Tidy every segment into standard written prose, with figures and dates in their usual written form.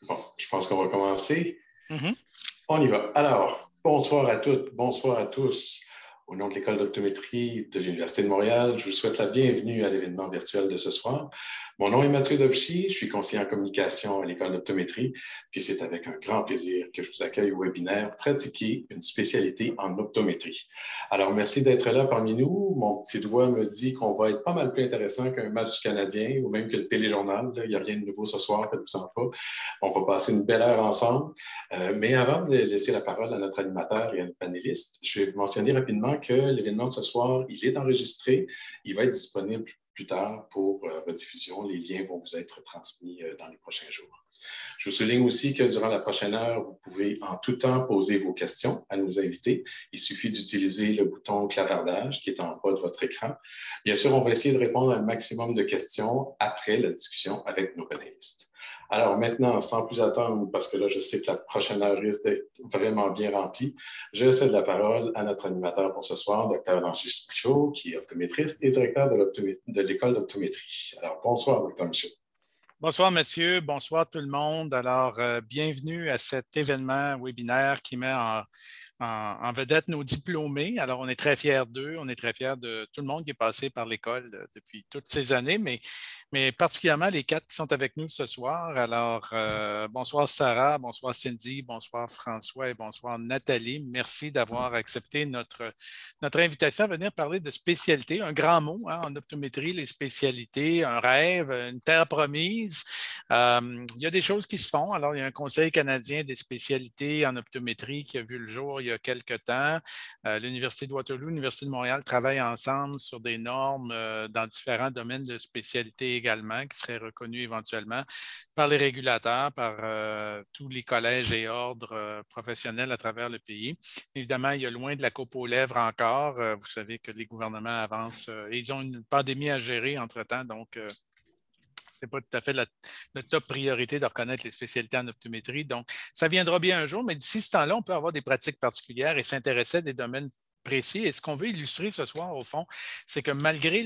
Bon, je pense qu'on va commencer. Mhm. On y va. Alors, bonsoir à toutes, bonsoir à tous. Au nom de l'École d'optométrie de l'Université de Montréal, je vous souhaite la bienvenue à l'événement virtuel de ce soir. Mon nom est Mathieu Dobchi, je suis conseiller en communication à l'École d'optométrie, puis c'est avec un grand plaisir que je vous accueille au webinaire Pratiquer une spécialité en optométrie. Alors, merci d'être là parmi nous. Mon petit doigt me dit qu'on va être pas mal plus intéressant qu'un match canadien ou même que le téléjournal. Il n'y a rien de nouveau ce soir, faites-vous-en pas. On va passer une belle heure ensemble. Mais avant de laisser la parole à notre animateur et à nos panélistes, je vais vous mentionner rapidement que l'événement de ce soir, il est enregistré. Il va être disponible plus tard pour rediffusion. Les liens vont vous être transmis dans les prochains jours. Je vous souligne aussi que durant la prochaine heure, vous pouvez en tout temps poser vos questions à nos invités. Il suffit d'utiliser le bouton clavardage qui est en bas de votre écran. Bien sûr, on va essayer de répondre à un maximum de questions après la discussion avec nos panélistes. Alors maintenant, sans plus attendre, parce que là, je sais que la prochaine heure risque d'être vraiment bien remplie, je cède la parole à notre animateur pour ce soir, Dr. Langy Michaud, qui est optométriste et directeur de l'École d'optométrie. Alors, bonsoir, Dr. Michaud. Bonsoir, Mathieu. Bonsoir, tout le monde. Alors, bienvenue à cet événement webinaire qui met en vedette nos diplômés. Alors, on est très fiers d'eux. On est très fiers de tout le monde qui est passé par l'école depuis toutes ces années, mais particulièrement les quatre qui sont avec nous ce soir. Alors, bonsoir Sarah, bonsoir Cindy, bonsoir François et bonsoir Nathalie. Merci d'avoir accepté notre invitation à venir parler de spécialité. Un grand mot en optométrie, les spécialités, un rêve, une terre promise. Il y a des choses qui se font. Alors, il y a un Conseil canadien des spécialités en optométrie qui a vu le jour il y a quelques temps. L'Université de Waterloo, l'Université de Montréal travaillent ensemble sur des normes dans différents domaines de spécialité également qui seraient reconnus éventuellement par les régulateurs, par tous les collèges et ordres professionnels à travers le pays. Évidemment, il y a loin de la coupe aux lèvres encore. Vous savez que les gouvernements avancent et ils ont une pandémie à gérer entre-temps, donc ce n'est pas tout à fait notre top priorité de reconnaître les spécialités en optométrie. Donc, ça viendra bien un jour, mais d'ici ce temps-là, on peut avoir des pratiques particulières et s'intéresser à des domaines précis. Et ce qu'on veut illustrer ce soir, au fond, c'est que malgré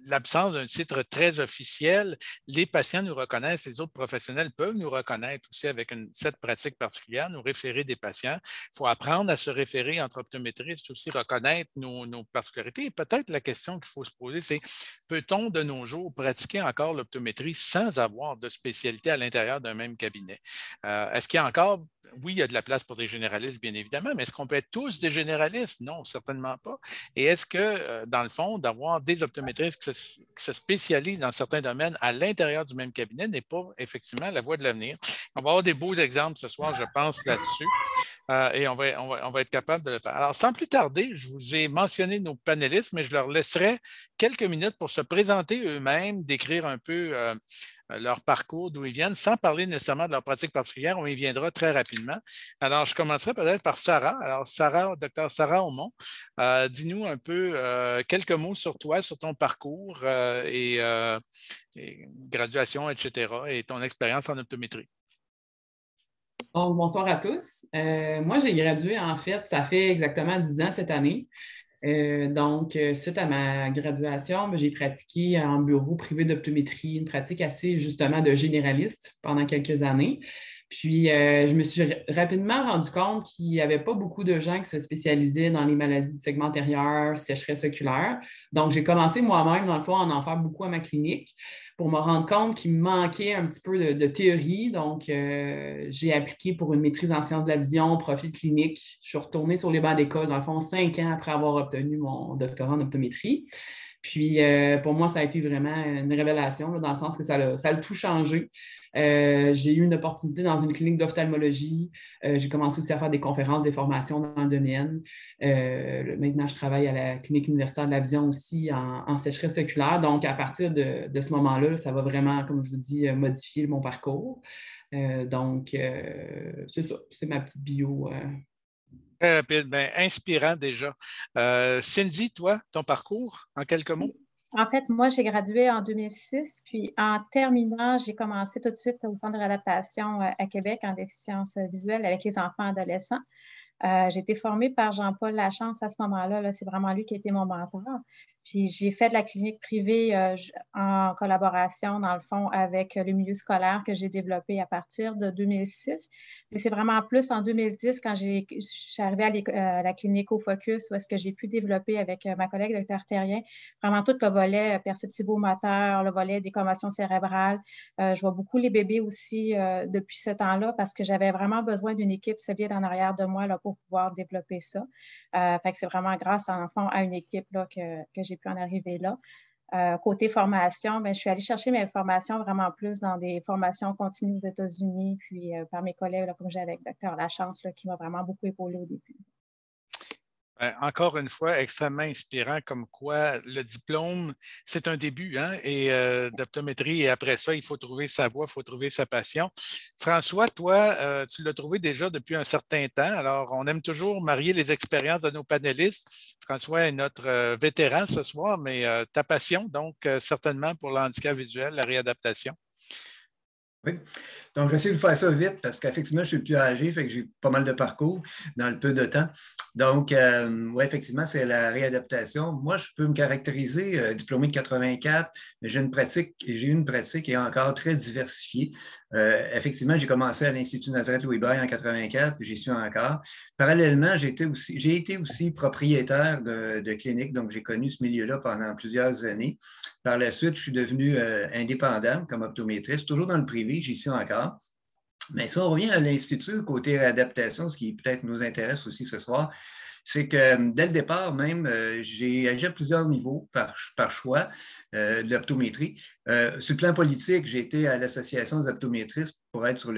l'absence d'un titre très officiel, les patients nous reconnaissent, les autres professionnels peuvent nous reconnaître aussi avec cette pratique particulière, nous référer des patients. Il faut apprendre à se référer entre optométristes, aussi reconnaître nos particularités. Et peut-être la question qu'il faut se poser, c'est peut-on de nos jours pratiquer encore l'optométrie sans avoir de spécialité à l'intérieur d'un même cabinet? Est-ce qu'il y a encore, oui, il y a de la place pour des généralistes, bien évidemment, mais est-ce qu'on peut être tous des généralistes? Non, certainement pas. Et est-ce que, dans le fond, d'avoir des optométristes qui se spécialisent dans certains domaines à l'intérieur du même cabinet n'est pas effectivement la voie de l'avenir? On va avoir des beaux exemples ce soir, je pense, là-dessus. Et on va être capable de le faire. Alors, sans plus tarder, je vous ai mentionné nos panélistes, mais je leur laisserai quelques minutes pour se présenter eux-mêmes, décrire un peu leur parcours, d'où ils viennent, sans parler nécessairement de leur pratique particulière. On y viendra très rapidement. Alors, je commencerai peut-être par Sarah. Alors, Sarah, docteur Sarah Aumont, dis-nous un peu quelques mots sur toi, sur ton parcours et graduation, etc., et ton expérience en optométrie. Bon, bonsoir à tous. Moi, j'ai gradué, en fait, ça fait exactement 10 ans cette année. Suite à ma graduation, j'ai pratiqué en bureau privé d'optométrie, une pratique assez justement de généraliste pendant quelques années. Puis, je me suis rapidement rendu compte qu'il n'y avait pas beaucoup de gens qui se spécialisaient dans les maladies du segment antérieur, sécheresse oculaire. Donc, j'ai commencé moi-même, dans le fond, à en faire beaucoup à ma clinique pour me rendre compte qu'il me manquait un petit peu de théorie. Donc, j'ai appliqué pour une maîtrise en sciences de la vision, profil clinique. Je suis retournée sur les bancs d'école, dans le fond, 5 ans après avoir obtenu mon doctorat en optométrie. Puis, pour moi, ça a été vraiment une révélation, là, dans le sens que ça a tout changé. J'ai eu une opportunité dans une clinique d'ophtalmologie. J'ai commencé aussi à faire des conférences, des formations dans le domaine. Maintenant, je travaille à la clinique universitaire de la vision aussi en sécheresse oculaire. Donc, à partir de ce moment-là, ça va vraiment, comme je vous dis, modifier mon parcours. C'est ça, c'est ma petite bio. Très rapide, bien, inspirant déjà. Cindy, toi, ton parcours, en quelques mots? En fait, moi, j'ai gradué en 2006, puis en terminant, j'ai commencé tout de suite au Centre de réadaptation à Québec en déficience visuelle avec les enfants adolescents. J'ai été formée par Jean-Paul Lachance à ce moment-là. Là, c'est vraiment lui qui a été mon mentor. Puis j'ai fait de la clinique privée en collaboration, dans le fond, avec le milieu scolaire que j'ai développé à partir de 2006. Mais c'est vraiment plus en 2010, quand je suis arrivée à la clinique au Focus, où est-ce que j'ai pu développer avec ma collègue Dr Terrien, vraiment tout le volet perceptivo-moteur, le volet des commotions cérébrales. Je vois beaucoup les bébés aussi depuis ce temps-là parce que j'avais vraiment besoin d'une équipe solide en arrière de moi là, pour pouvoir développer ça. Fait que c'est vraiment grâce, en fond, à une équipe là, que j'ai pu en arriver là. Côté formation, je suis allée chercher mes formations vraiment plus dans des formations continues aux États-Unis, puis par mes collègues, là, comme j'ai avec Dr Lachance, là, qui m'a vraiment beaucoup épaulée au début. Encore une fois, extrêmement inspirant, comme quoi le diplôme, c'est un début, hein, et d'optométrie, et après ça, il faut trouver sa voie, il faut trouver sa passion. François, toi, tu l'as trouvé déjà depuis un certain temps. Alors, on aime toujours marier les expériences de nos panélistes. François est notre vétéran ce soir, mais ta passion, donc, certainement pour le handicap visuel, la réadaptation. Oui. Donc, j'essaie de faire ça vite parce qu'effectivement, je suis le plus âgé, fait que j'ai pas mal de parcours dans le peu de temps. Donc, oui, effectivement, c'est la réadaptation. Moi, je peux me caractériser diplômé de 84, mais j'ai eu une pratique qui est encore très diversifiée. Effectivement, j'ai commencé à l'Institut Nazareth-Louis-Baye en 84, puis j'y suis encore. Parallèlement, j'ai été aussi propriétaire de clinique, donc j'ai connu ce milieu-là pendant plusieurs années. Par la suite, je suis devenu indépendant comme optométriste, toujours dans le privé, j'y suis encore. Mais si on revient à l'Institut, côté réadaptation, ce qui peut-être nous intéresse aussi ce soir, c'est que dès le départ même, j'ai agi à plusieurs niveaux par choix de l'optométrie. Sur le plan politique, j'ai été à l'Association des optométristes pour être sur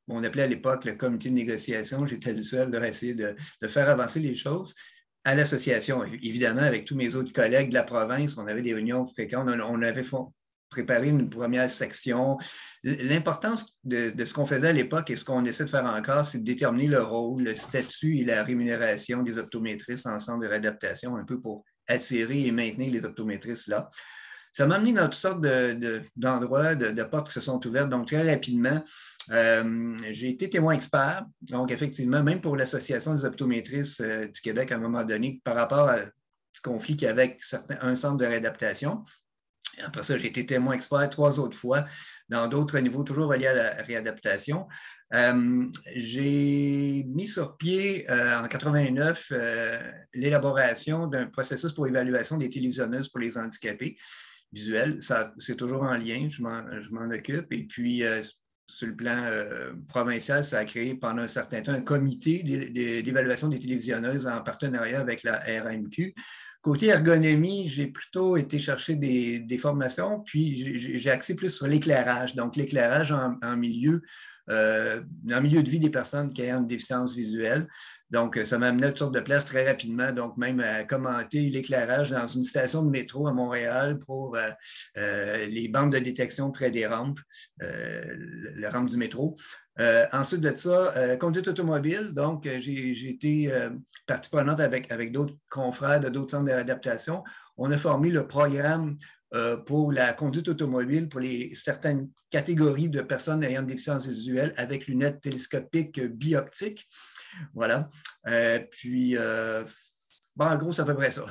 on appelait à l'époque le comité de négociation. J'étais le seul à essayer de faire avancer les choses. À l'association, évidemment, avec tous mes autres collègues de la province, on avait des réunions fréquentes, on avait préparer une première section. L'importance de ce qu'on faisait à l'époque et ce qu'on essaie de faire encore, c'est de déterminer le rôle, le statut et la rémunération des optométristes en centre de réadaptation, un peu pour attirer et maintenir les optométristes là. Ça m'a amené dans toutes sortes d'endroits, de portes qui se sont ouvertes. Donc, très rapidement, j'ai été témoin expert. Donc, effectivement, même pour l'Association des optométristes du Québec, à un moment donné, par rapport à ce conflit qu'il y avait avec un centre de réadaptation. Après ça, j'ai été témoin expert 3 autres fois dans d'autres niveaux, toujours reliés à la réadaptation. J'ai mis sur pied en 89 l'élaboration d'un processus pour évaluation des télévisionneuses pour les handicapés visuels. C'est toujours en lien, je m'en occupe. Et puis, sur le plan provincial, ça a créé pendant un certain temps un comité d'évaluation des télévisionneuses en partenariat avec la RAMQ. Côté ergonomie, j'ai plutôt été chercher des formations, puis j'ai axé plus sur l'éclairage. Donc, l'éclairage en milieu de vie des personnes qui ont une déficience visuelle. Donc, ça m'a amené à toutes sortes de places très rapidement, donc même à commenter l'éclairage dans une station de métro à Montréal pour les bandes de détection près des rampes, les rampes du métro. Ensuite de ça, conduite automobile. Donc, j'ai été partie prenante avec d'autres confrères de d'autres centres de réadaptation. On a formé le programme pour la conduite automobile pour certaines catégories de personnes ayant une déficience visuelle avec lunettes télescopiques bioptiques. Voilà. Puis, en gros, c'est à peu près ça.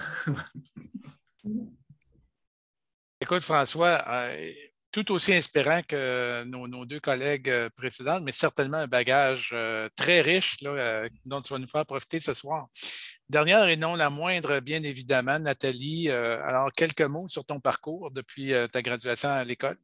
Écoute, François, tout aussi inspirant que nos 2 collègues précédentes, mais certainement un bagage très riche là, dont tu vas nous faire profiter ce soir. Dernière et non la moindre, bien évidemment, Nathalie. Alors, quelques mots sur ton parcours depuis ta graduation à l'école.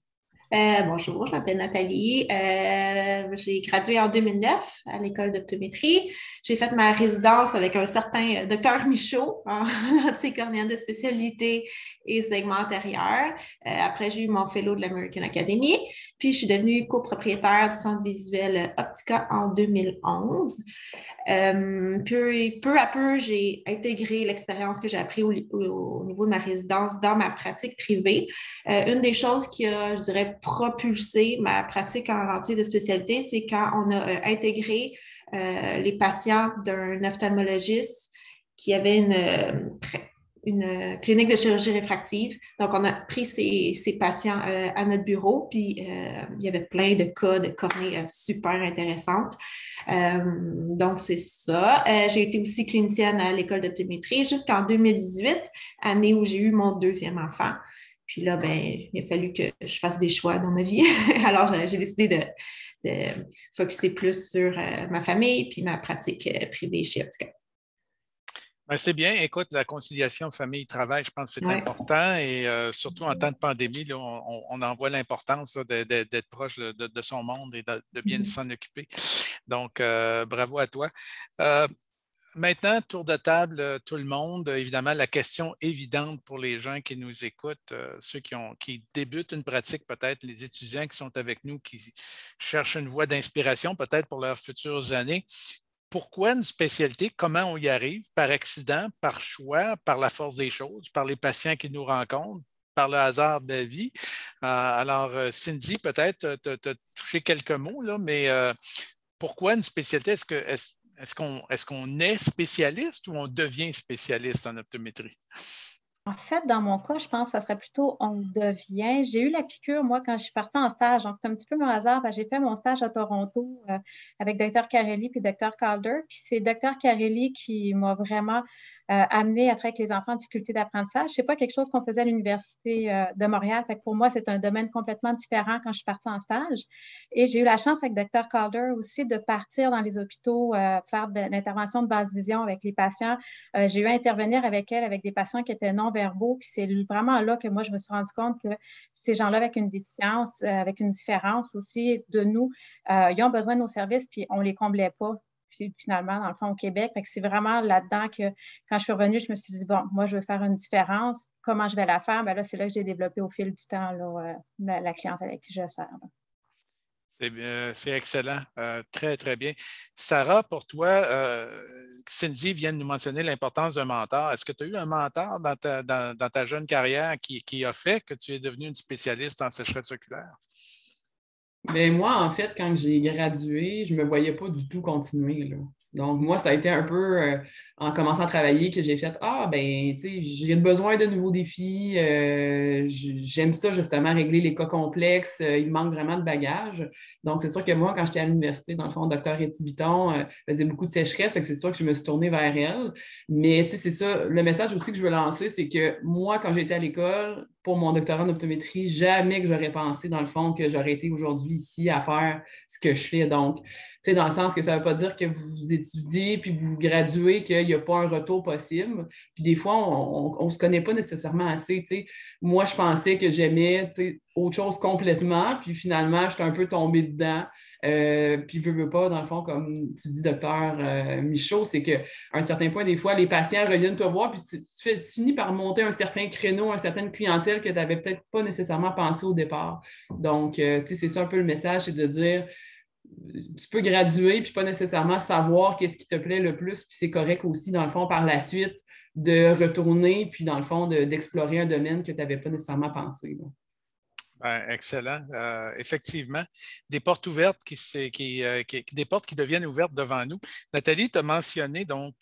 Bonjour, je m'appelle Nathalie. J'ai gradué en 2009 à l'école d'optométrie. J'ai fait ma résidence avec un certain Dr Michaud en lentille cornéenne de spécialité et segment antérieur. Après, j'ai eu mon fellow de l'American Academy. Puis, je suis devenue copropriétaire du centre visuel Optica en 2011. Puis, peu à peu, j'ai intégré l'expérience que j'ai appris au niveau de ma résidence dans ma pratique privée. Une des choses qui a, je dirais, propulsé ma pratique en lentille de spécialité, c'est quand on a intégré les patients d'un ophtalmologiste qui avait une clinique de chirurgie réfractive. Donc, on a pris ces patients à notre bureau, puis il y avait plein de cas de cornées super intéressantes. Donc, c'est ça. J'ai été aussi clinicienne à l'école d'optométrie jusqu'en 2018, année où j'ai eu mon deuxième enfant. Puis là, ben, il a fallu que je fasse des choix dans ma vie. Alors, j'ai décidé de focusser plus sur ma famille puis ma pratique privée chez Optica. Ben, c'est bien. Écoute, la conciliation famille-travail, je pense que c'est important et surtout en temps de pandémie, là, on en voit l'importance d'être proche de son monde et de bien s'en occuper. Donc, bravo à toi. Maintenant, tour de table, tout le monde. Évidemment, la question évidente pour les gens qui nous écoutent, ceux qui débutent une pratique, peut-être les étudiants qui sont avec nous, qui cherchent une voie d'inspiration, peut-être pour leurs futures années. Pourquoi une spécialité? Comment on y arrive? Par accident, par choix, par la force des choses, par les patients qui nous rencontrent, par le hasard de la vie? Alors, Cindy, peut-être tu as touché quelques mots, là, mais pourquoi une spécialité? Est-ce qu'on est spécialiste ou on devient spécialiste en optométrie? En fait, dans mon cas, je pense que ça serait plutôt on devient. J'ai eu la piqûre, moi, quand je suis partie en stage. Donc, c'est un petit peu mon hasard. J'ai fait mon stage à Toronto avec Dr. Carelli puis Dr. Calder. Puis c'est Dr. Carelli qui m'a vraiment amené à travailler avec les enfants en difficulté d'apprentissage. Ce n'est pas quelque chose qu'on faisait à l'Université de Montréal. Fait que pour moi, c'est un domaine complètement différent quand je suis partie en stage. Et j'ai eu la chance avec Dr. Calder aussi de partir dans les hôpitaux, faire de l'intervention de basse vision avec les patients. J'ai eu à intervenir avec elle, avec des patients qui étaient non-verbaux. Puis c'est vraiment là que moi, je me suis rendu compte que ces gens-là avec une déficience, avec une différence aussi de nous, ils ont besoin de nos services, puis on ne les comblait pas. Puis finalement, dans le fond, au Québec. Fait que c'est vraiment là-dedans que, quand je suis revenue, je me suis dit, bon, moi, je veux faire une différence. Comment je vais la faire? Bien là, c'est là que j'ai développé au fil du temps là, la cliente avec qui je sers. C'est excellent. Très, très bien. Sarah, pour toi, Cindy vient de nous mentionner l'importance d'un mentor. Est-ce que tu as eu un mentor dans ta jeune carrière qui a fait que tu es devenue une spécialiste en sécheresse oculaire? Bien, moi, en fait, quand j'ai gradué, je ne me voyais pas du tout continuer, là. Donc, moi, ça a été un peu en commençant à travailler que j'ai fait ben, tu sais, j'ai besoin de nouveaux défis. J'aime ça, justement, régler les cas complexes. Il me manque vraiment de bagages. Donc, c'est sûr que moi, quand j'étais à l'université, dans le fond, Dr. Etty Bitton faisait beaucoup de sécheresse. Fait que c'est sûr que je me suis tournée vers elle. Mais, tu sais, c'est ça. Le message aussi que je veux lancer, c'est que moi, quand j'étais à l'école, pour mon doctorat en optométrie, jamais que j'aurais pensé, dans le fond, que j'aurais été aujourd'hui ici à faire ce que je fais. Donc, tu sais, dans le sens que ça ne veut pas dire que vous étudiez puis vous graduez, qu'il n'y a pas un retour possible. Puis des fois, on ne se connaît pas nécessairement assez. Tu sais. Moi, je pensais que j'aimais autre chose complètement, puis finalement, j'étais un peu tombée dedans. Puis, veux pas, dans le fond, comme tu dis, docteur Michaud, c'est qu'à un certain point, des fois, les patients reviennent te voir, puis tu finis par monter un certain créneau, une certaine clientèle que tu n'avais peut-être pas nécessairement pensé au départ. Donc, tu sais, c'est ça un peu le message, c'est de dire, tu peux graduer puis pas nécessairement savoir qu'est-ce qui te plaît le plus, puis c'est correct aussi, dans le fond, par la suite, de retourner, puis dans le fond, d'explorer un domaine que tu n'avais pas nécessairement pensé. Là. Ben, excellent. Effectivement, des portes ouvertes des portes qui deviennent ouvertes devant nous. Nathalie, tu as mentionné donc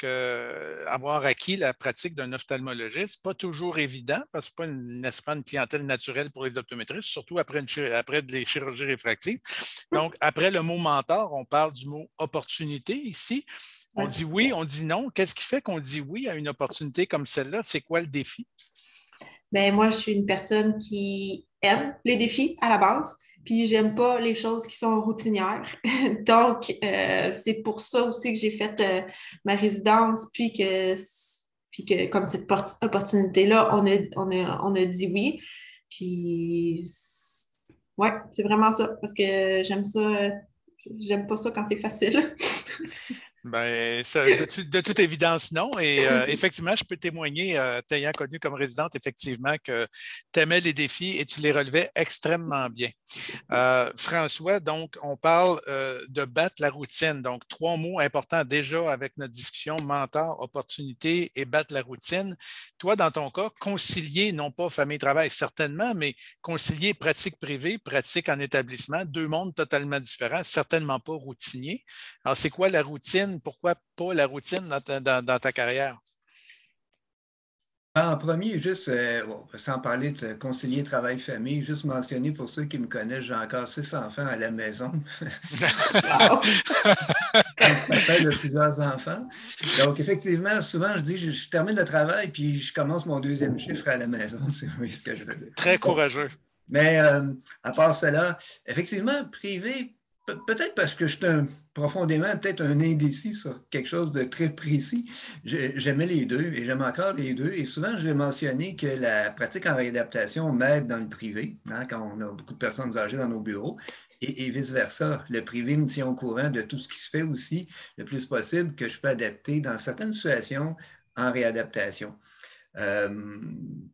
avoir acquis la pratique d'un ophtalmologiste. Pas toujours évident parce que n'est-ce pas une clientèle naturelle pour les optométristes, surtout après les chirurgies réfractives. Donc, après le mot mentor, on parle du mot opportunité ici. On dit oui, on dit non. Qu'est-ce qui fait qu'on dit oui à une opportunité comme celle-là? C'est quoi le défi? Ben, moi, je suis une personne qui aime les défis à la base, puis j'aime pas les choses qui sont routinières. Donc, c'est pour ça aussi que j'ai fait ma résidence, puis que comme cette opportunité-là, on a dit oui. Puis, ouais, c'est vraiment ça, parce que j'aime ça, j'aime pas ça quand c'est facile. Ben, de toute évidence, non. Et effectivement, je peux témoigner, t'ayant connu comme résidente, effectivement, que tu aimais les défis et tu les relevais extrêmement bien. François, donc, on parle de battre la routine. Donc, 3 mots importants déjà avec notre discussion, mentor, opportunité et battre la routine. Toi, dans ton cas, concilier, non pas famille-travail, certainement, mais concilier pratique privée, pratique en établissement, 2 mondes totalement différents, certainement pas routiniers. Alors, c'est quoi la routine? Pourquoi pas la routine dans ta carrière? En premier, juste, sans parler de conseiller travail-famille, juste mentionner pour ceux qui me connaissent, j'ai encore 6 enfants à la maison. Wow. Papa de plusieurs enfants. Donc, effectivement, souvent, je dis, je termine le travail, puis je commence mon 2e chiffre à la maison. C'est ce que je veux dire. Très courageux. Mais à part cela, effectivement, privé, peut-être parce que je suis profondément peut-être un indécis sur quelque chose de très précis. J'aimais les deux et j'aime encore les deux. Et souvent, je vais mentionner que la pratique en réadaptation m'aide dans le privé, hein, quand on a beaucoup de personnes âgées dans nos bureaux. Et vice-versa. Le privé me tient au courant de tout ce qui se fait aussi, le plus possible, que je peux adapter dans certaines situations en réadaptation.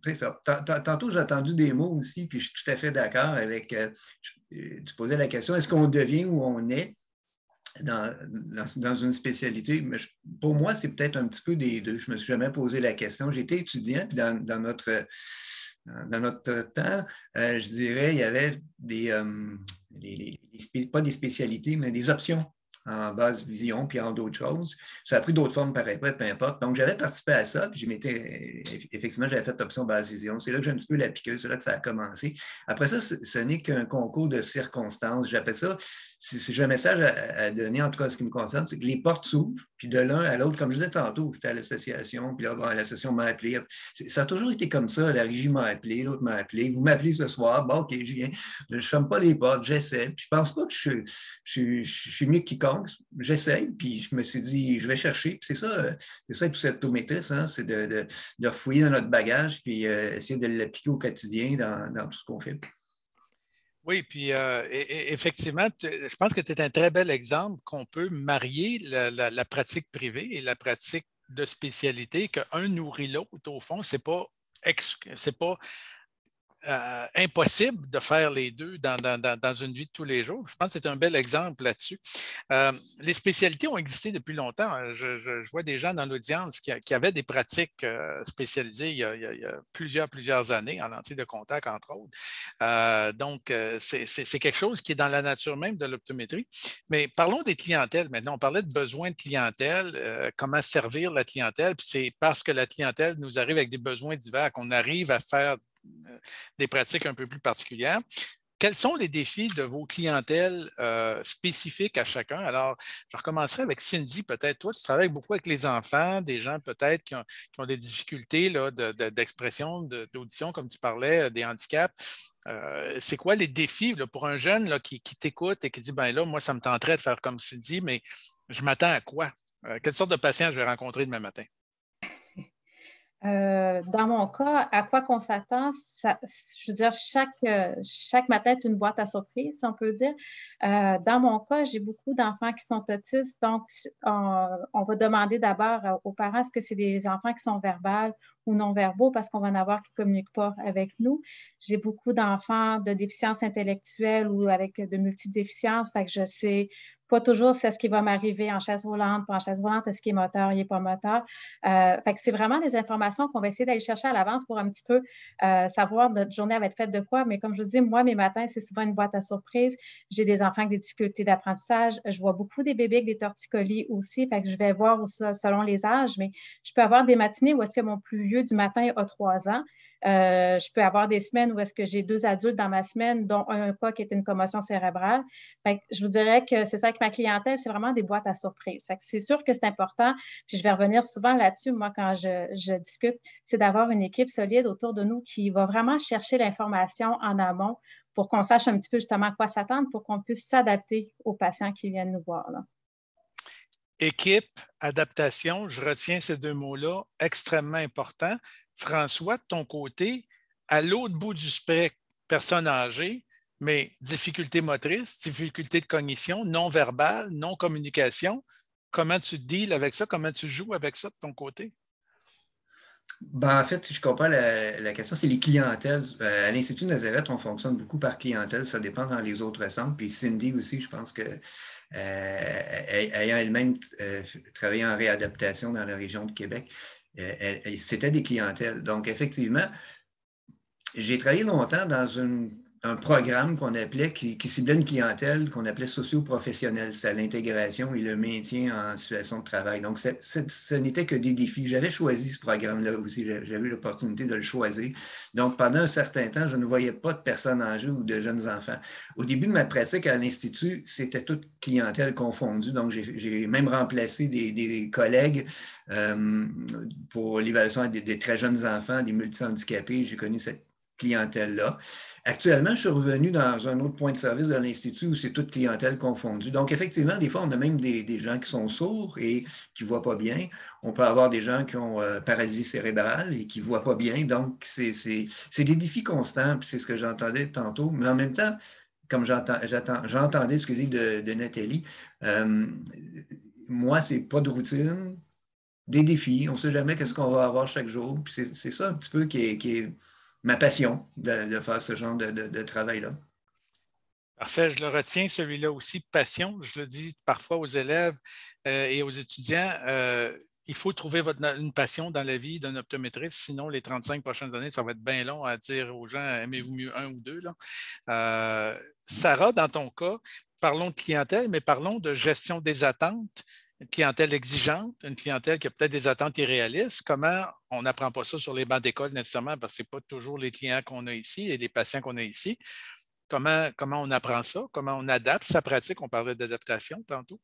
C'est ça. Tantôt, j'ai entendu des mots aussi, puis je suis tout à fait d'accord avec. Tu posais la question, est-ce qu'on devient où on est dans une spécialité? Mais pour moi, c'est peut-être un petit peu des deux. Je ne me suis jamais posé la question. J'étais étudiant, puis dans notre temps, je dirais, il y avait pas des spécialités, mais des options en base vision, puis en d'autres choses. Ça a pris d'autres formes par après, peu importe. Donc, j'avais participé à ça, puis effectivement, j'avais fait l'option base vision. C'est là que j'ai un petit peu la piqueuse, c'est là que ça a commencé. Après ça, ce n'est qu'un concours de circonstances. J'appelle ça, si j'ai un message à donner, en tout cas, ce qui me concerne, c'est que les portes s'ouvrent, puis de l'un à l'autre, comme je disais tantôt, j'étais à l'association, puis là, l'association m'a appelé. Ça a toujours été comme ça. La régie m'a appelé, l'autre m'a appelé. Vous m'appelez ce soir, bon, OK, je viens. Je ne ferme pas les portes, j'essaie. Puis je ne pense pas que je suis mieux que quiconque. J'essaie, puis je me suis dit, je vais chercher. Puis c'est ça tout cette optométriste, hein, c'est de refouiller dans notre bagage, puis essayer de l'appliquer au quotidien dans tout ce qu'on fait. Oui, puis effectivement, je pense que tu es un très bel exemple qu'on peut marier la pratique privée et la pratique de spécialité, qu'un nourrit l'autre, au fond, c'est pas impossible de faire les deux dans une vie de tous les jours. Je pense que c'est un bel exemple là-dessus. Les spécialités ont existé depuis longtemps. Je vois des gens dans l'audience qui avaient des pratiques spécialisées il y a plusieurs années, en lentilles de contact, entre autres. Donc, c'est quelque chose qui est dans la nature même de l'optométrie. Mais parlons des clientèles maintenant. On parlait de besoins de clientèle, comment servir la clientèle. Puis c'est parce que la clientèle nous arrive avec des besoins divers qu'on arrive à faire des pratiques un peu plus particulières. Quels sont les défis de vos clientèles spécifiques à chacun? Alors, je recommencerai avec Cindy, peut-être. Toi, tu travailles beaucoup avec les enfants, des gens peut-être qui ont des difficultés là, d'expression, d'audition, comme tu parlais, des handicaps. C'est quoi les défis là, pour un jeune là, qui t'écoute et qui dit, ben là, moi, ça me tenterait de faire comme Cindy, mais je m'attends à quoi? Quelle sorte de patient je vais rencontrer demain matin? Dans mon cas, à quoi qu'on s'attend, je veux dire, chaque matin est une boîte à surprise, si on peut dire. Dans mon cas, j'ai beaucoup d'enfants qui sont autistes, donc on va demander d'abord aux parents est-ce que c'est des enfants qui sont verbales ou non-verbaux, parce qu'on va en avoir qui ne communiquent pas avec nous. J'ai beaucoup d'enfants de déficience intellectuelle ou avec de multidéficiences, fait que je sais pas toujours c'est ce qui va m'arriver en chaise roulante, pas en chaise roulante, est-ce qu'il est moteur, il n'est pas moteur. Fait que c'est vraiment des informations qu'on va essayer d'aller chercher à l'avance pour un petit peu savoir notre journée va être faite de quoi. Mais comme je vous dis, moi, mes matins, c'est souvent une boîte à surprise. J'ai des enfants avec des difficultés d'apprentissage. Je vois beaucoup des bébés avec des torticolis aussi. Fait que je vais voir selon les âges, mais je peux avoir des matinées où est-ce que mon plus vieux du matin a 3 ans. Je peux avoir des semaines où est-ce que j'ai 2 adultes dans ma semaine, dont un cas qui est une commotion cérébrale. Fait que je vous dirais que c'est ça avec ma clientèle, c'est vraiment des boîtes à surprise. Fait que c'est sûr que c'est important, puis je vais revenir souvent là-dessus, moi, quand je discute, c'est d'avoir une équipe solide autour de nous qui va vraiment chercher l'information en amont pour qu'on sache un petit peu justement à quoi s'attendre, pour qu'on puisse s'adapter aux patients qui viennent nous voir, là. Équipe, adaptation, je retiens ces 2 mots-là, extrêmement importants. François, de ton côté, à l'autre bout du spectre, personne âgée, mais difficultés motrices, difficultés de cognition, non-verbale, non-communication. Comment tu deals avec ça? Comment tu joues avec ça de ton côté? Ben, en fait, si je comprends la question, c'est les clientèles. À l'Institut de Nazareth, on fonctionne beaucoup par clientèle. Ça dépend dans les autres centres. Puis Cindy aussi, je pense que ayant elle-même travaillé en réadaptation dans la région de Québec, c'était des clientèles. Donc, effectivement, j'ai travaillé longtemps dans une un programme qu'on appelait, qui ciblait une clientèle qu'on appelait socio-professionnelle. C'était l'intégration et le maintien en situation de travail. Donc, ce n'était que des défis. J'avais choisi ce programme-là aussi. J'avais eu l'opportunité de le choisir. Donc, pendant un certain temps, je ne voyais pas de personnes âgées ou de jeunes enfants. Au début de ma pratique à l'Institut, c'était toute clientèle confondue. Donc, j'ai même remplacé des collègues pour l'évaluation des très jeunes enfants, des multihandicapés. J'ai connu cette clientèle-là. Actuellement, je suis revenu dans un autre point de service de l'Institut où c'est toute clientèle confondue. Donc, effectivement, des fois, on a même des gens qui sont sourds et qui ne voient pas bien. On peut avoir des gens qui ont paralysie cérébrale et qui ne voient pas bien. Donc, c'est des défis constants, puis c'est ce que j'entendais tantôt. Mais en même temps, comme j'entendais ce que dit de Nathalie, moi, ce n'est pas de routine, des défis. On ne sait jamais qu'est-ce qu'on va avoir chaque jour. Puis c'est ça un petit peu qui est ma passion de faire ce genre de travail-là. Parfait, je le retiens, celui-là aussi, passion. Je le dis parfois aux élèves et aux étudiants, il faut trouver une passion dans la vie d'un optométriste, sinon les 35 prochaines années, ça va être bien long à dire aux gens, aimez-vous mieux un ou deux. Là. Sarah, dans ton cas, parlons de clientèle, mais parlons de gestion des attentes. Une clientèle exigeante, une clientèle qui a peut-être des attentes irréalistes. Comment on n'apprend pas ça sur les bancs d'école nécessairement parce que ce n'est pas toujours les clients qu'on a ici et les patients qu'on a ici. Comment on apprend ça? Comment on adapte sa pratique? On parlait d'adaptation tantôt.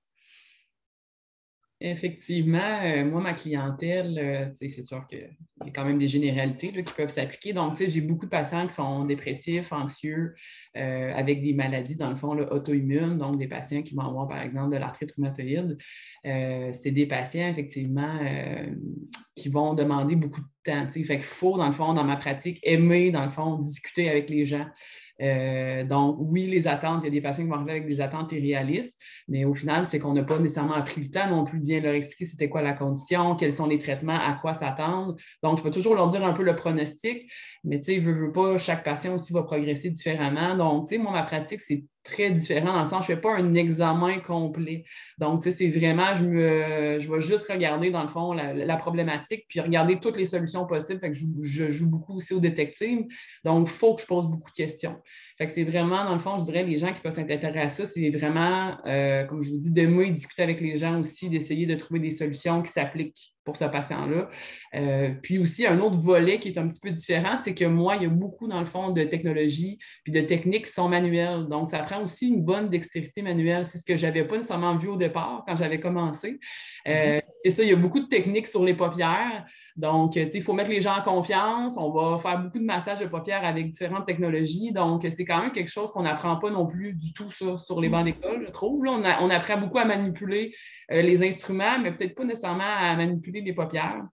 Effectivement, moi, ma clientèle, c'est sûr qu'il y a quand même des généralités là, qui peuvent s'appliquer. Donc, j'ai beaucoup de patients qui sont dépressifs, anxieux, avec des maladies, dans le fond, auto-immunes, donc des patients qui vont avoir, par exemple, de l'arthrite rhumatoïde. C'est des patients, effectivement, qui vont demander beaucoup de temps. Fait qu'il faut, dans le fond, dans ma pratique, aimer, dans le fond, discuter avec les gens. Donc, oui, les attentes, il y a des patients qui vont arriver avec des attentes irréalistes, mais au final, c'est qu'on n'a pas nécessairement appris le temps non plus de bien leur expliquer c'était quoi la condition, quels sont les traitements, à quoi s'attendre. Donc, je peux toujours leur dire un peu le pronostic, mais tu sais, veux pas, chaque patient aussi va progresser différemment. Donc, tu sais, moi, ma pratique, c'est très différent dans le sens, je ne fais pas un examen complet. Donc, tu sais, c'est vraiment, je vais juste regarder, dans le fond, la problématique, puis regarder toutes les solutions possibles. Fait que je joue beaucoup aussi au détective. Donc, il faut que je pose beaucoup de questions. Fait que c'est vraiment, dans le fond, je dirais, les gens qui peuvent s'intéresser à ça, c'est vraiment, comme je vous dis, d'aimer discuter avec les gens aussi, d'essayer de trouver des solutions qui s'appliquent pour ce patient-là. Puis aussi, un autre volet qui est un petit peu différent, c'est que moi, il y a beaucoup, dans le fond, de technologies puis de techniques qui sont manuelles. Donc, ça prend aussi une bonne dextérité manuelle. C'est ce que je n'avais pas nécessairement vu au départ quand j'avais commencé. Et ça, il y a beaucoup de techniques sur les paupières. Donc, il faut mettre les gens en confiance. On va faire beaucoup de massages de paupières avec différentes technologies. Donc, c'est quand même quelque chose qu'on n'apprend pas non plus du tout ça sur les bancs d'école, je trouve. Là, on apprend beaucoup à manipuler les instruments, mais peut-être pas nécessairement à manipuler les paupières.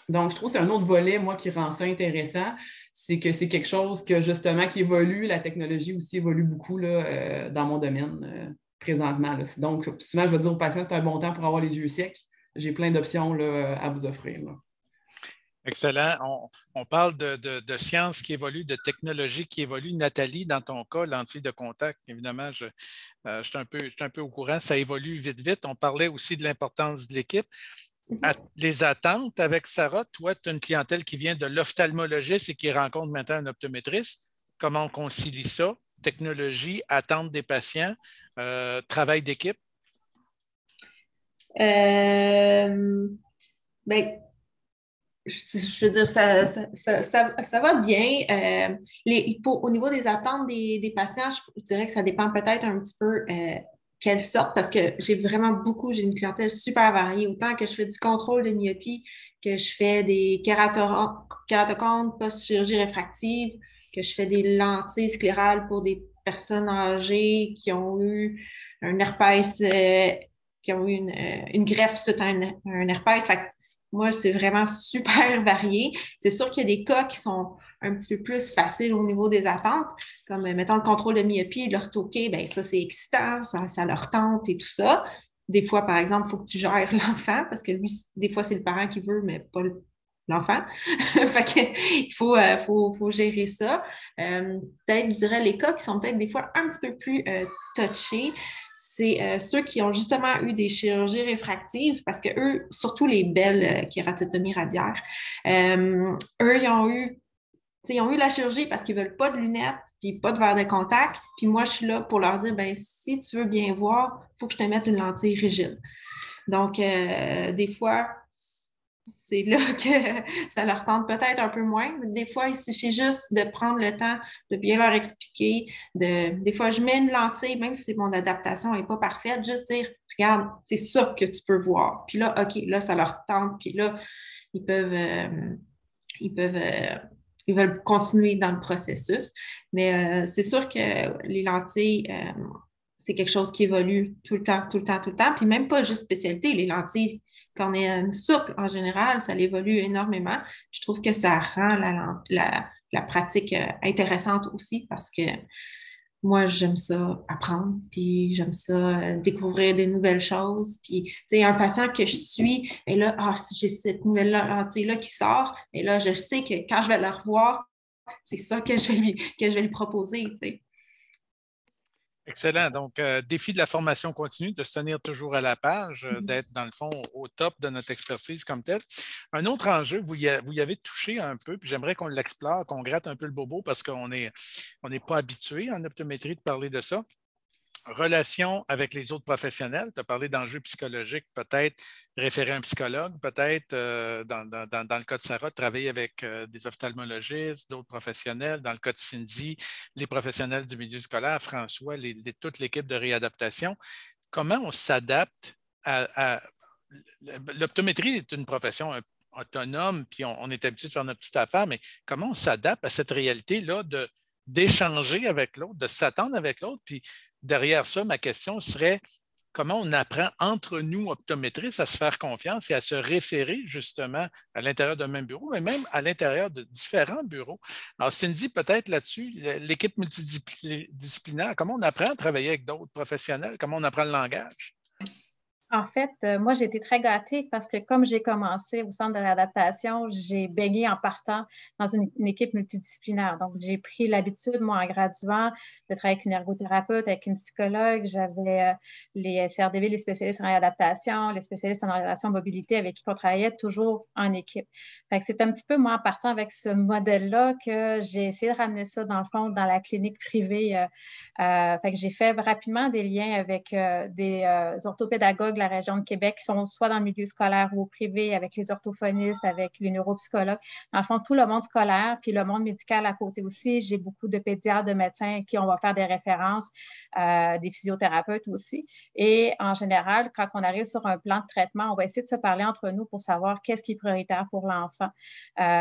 Donc, je trouve que c'est un autre volet, moi, qui rend ça intéressant. C'est que c'est quelque chose que, justement, qui évolue. La technologie aussi évolue beaucoup là, dans mon domaine présentement. Là. Donc, souvent, je vais dire aux patients, c'est un bon temps pour avoir les yeux secs. J'ai plein d'options là, à vous offrir. Là. Excellent. On parle de sciences qui évoluent, de technologies qui évoluent. Nathalie, dans ton cas, lentilles de contact, évidemment, je suis un peu au courant, ça évolue vite. On parlait aussi de l'importance de l'équipe. Les attentes avec Sarah, toi, tu as une clientèle qui vient de l'ophtalmologiste et qui rencontre maintenant un optométriste. Comment on concilie ça? Technologie, attente des patients, travail d'équipe? Je veux dire, ça va bien. Au niveau des attentes des patients, je dirais que ça dépend peut-être un petit peu quelle sorte, parce que j'ai une clientèle super variée, autant que je fais du contrôle de myopie, que je fais des kératocontes post-chirurgie réfractive, que je fais des lentilles sclérales pour des personnes âgées qui ont eu un herpès, qui ont eu une greffe suite à un herpès. Fait que moi, c'est vraiment super varié. C'est sûr qu'il y a des cas qui sont un petit peu plus faciles au niveau des attentes, comme, mettons, le contrôle de myopie, l'ortho-K, bien, ça, c'est excitant, ça leur tente et tout ça. Des fois, par exemple, il faut que tu gères l'enfant, parce que lui, des fois, c'est le parent qui veut, mais pas l'enfant. Fait qu'il faut gérer ça. Peut-être, je dirais, les cas qui sont peut-être des fois un petit peu plus touchés, c'est ceux qui ont justement eu des chirurgies réfractives, parce que eux, surtout les belles kératotomies radiaires, eux, ils ont eu ils ont eu la chirurgie parce qu'ils ne veulent pas de lunettes puis pas de verre de contact. Puis moi, je suis là pour leur dire, ben si tu veux bien voir, il faut que je te mette une lentille rigide. Donc, des fois, c'est là que ça leur tente peut-être un peu moins. Des fois, il suffit juste de prendre le temps de bien leur expliquer. Des fois, je mets une lentille, même si mon adaptation n'est pas parfaite, juste dire, regarde, c'est ça que tu peux voir. Puis là, OK, là, ça leur tente. Puis là, ils veulent continuer dans le processus. Mais c'est sûr que les lentilles, c'est quelque chose qui évolue tout le temps, tout le temps, tout le temps. Puis même pas juste spécialité, les lentilles cornéennes souples, en général, ça évolue énormément. Je trouve que ça rend la pratique intéressante aussi parce que moi, j'aime ça apprendre, puis j'aime ça découvrir des nouvelles choses. Puis, tu sais, un patient que je suis, et là, j'ai cette nouvelle lentille-là qui sort, et là, je sais que quand je vais la revoir, c'est ça que je vais lui proposer, tu sais. Excellent. Donc, défi de la formation continue, de se tenir toujours à la page, d'être, dans le fond, au top de notre expertise comme telle. Un autre enjeu, vous y avez touché un peu, puis j'aimerais qu'on l'explore, qu'on gratte un peu le bobo parce qu'on n'est pas habitué en optométrie de parler de ça. Relation avec les autres professionnels, tu as parlé d'enjeux psychologiques, peut-être référer un psychologue, peut-être dans le cas de Sarah, travailler avec des ophtalmologistes, d'autres professionnels, dans le cas de Cindy, les professionnels du milieu scolaire, François, toute l'équipe de réadaptation. Comment on s'adapte à l'optométrie est une profession autonome, puis on est habitué de faire notre petite affaire, mais comment on s'adapte à cette réalité-là d'échanger avec l'autre, de s'attendre avec l'autre, puis derrière ça, ma question serait comment on apprend entre nous, optométristes, à se faire confiance et à se référer justement à l'intérieur d'un même bureau, mais même à l'intérieur de différents bureaux. Alors, Cindy, peut-être là-dessus, l'équipe multidisciplinaire, comment on apprend à travailler avec d'autres professionnels, comment on apprend le langage? En fait, moi, j'ai été très gâtée parce que comme j'ai commencé au centre de réadaptation, j'ai baigné en partant dans une équipe multidisciplinaire. Donc, j'ai pris l'habitude, moi, en graduant, de travailler avec une ergothérapeute, avec une psychologue. J'avais les CRDV, les spécialistes en réadaptation, les spécialistes en orientation mobilité avec qui on travaillait toujours en équipe. Fait que c'est un petit peu, moi, en partant avec ce modèle-là que j'ai essayé de ramener ça, dans le fond, dans la clinique privée. Fait que j'ai fait rapidement des liens avec des orthopédagogues de la région de Québec qui sont soit dans le milieu scolaire ou au privé, avec les orthophonistes, avec les neuropsychologues. Dans le fond, tout le monde scolaire, puis le monde médical à côté aussi. J'ai beaucoup de pédiatres, de médecins qui on va faire des références, des physiothérapeutes aussi. Et en général, quand on arrive sur un plan de traitement, on va essayer de se parler entre nous pour savoir qu'est-ce qui est prioritaire pour l'enfant.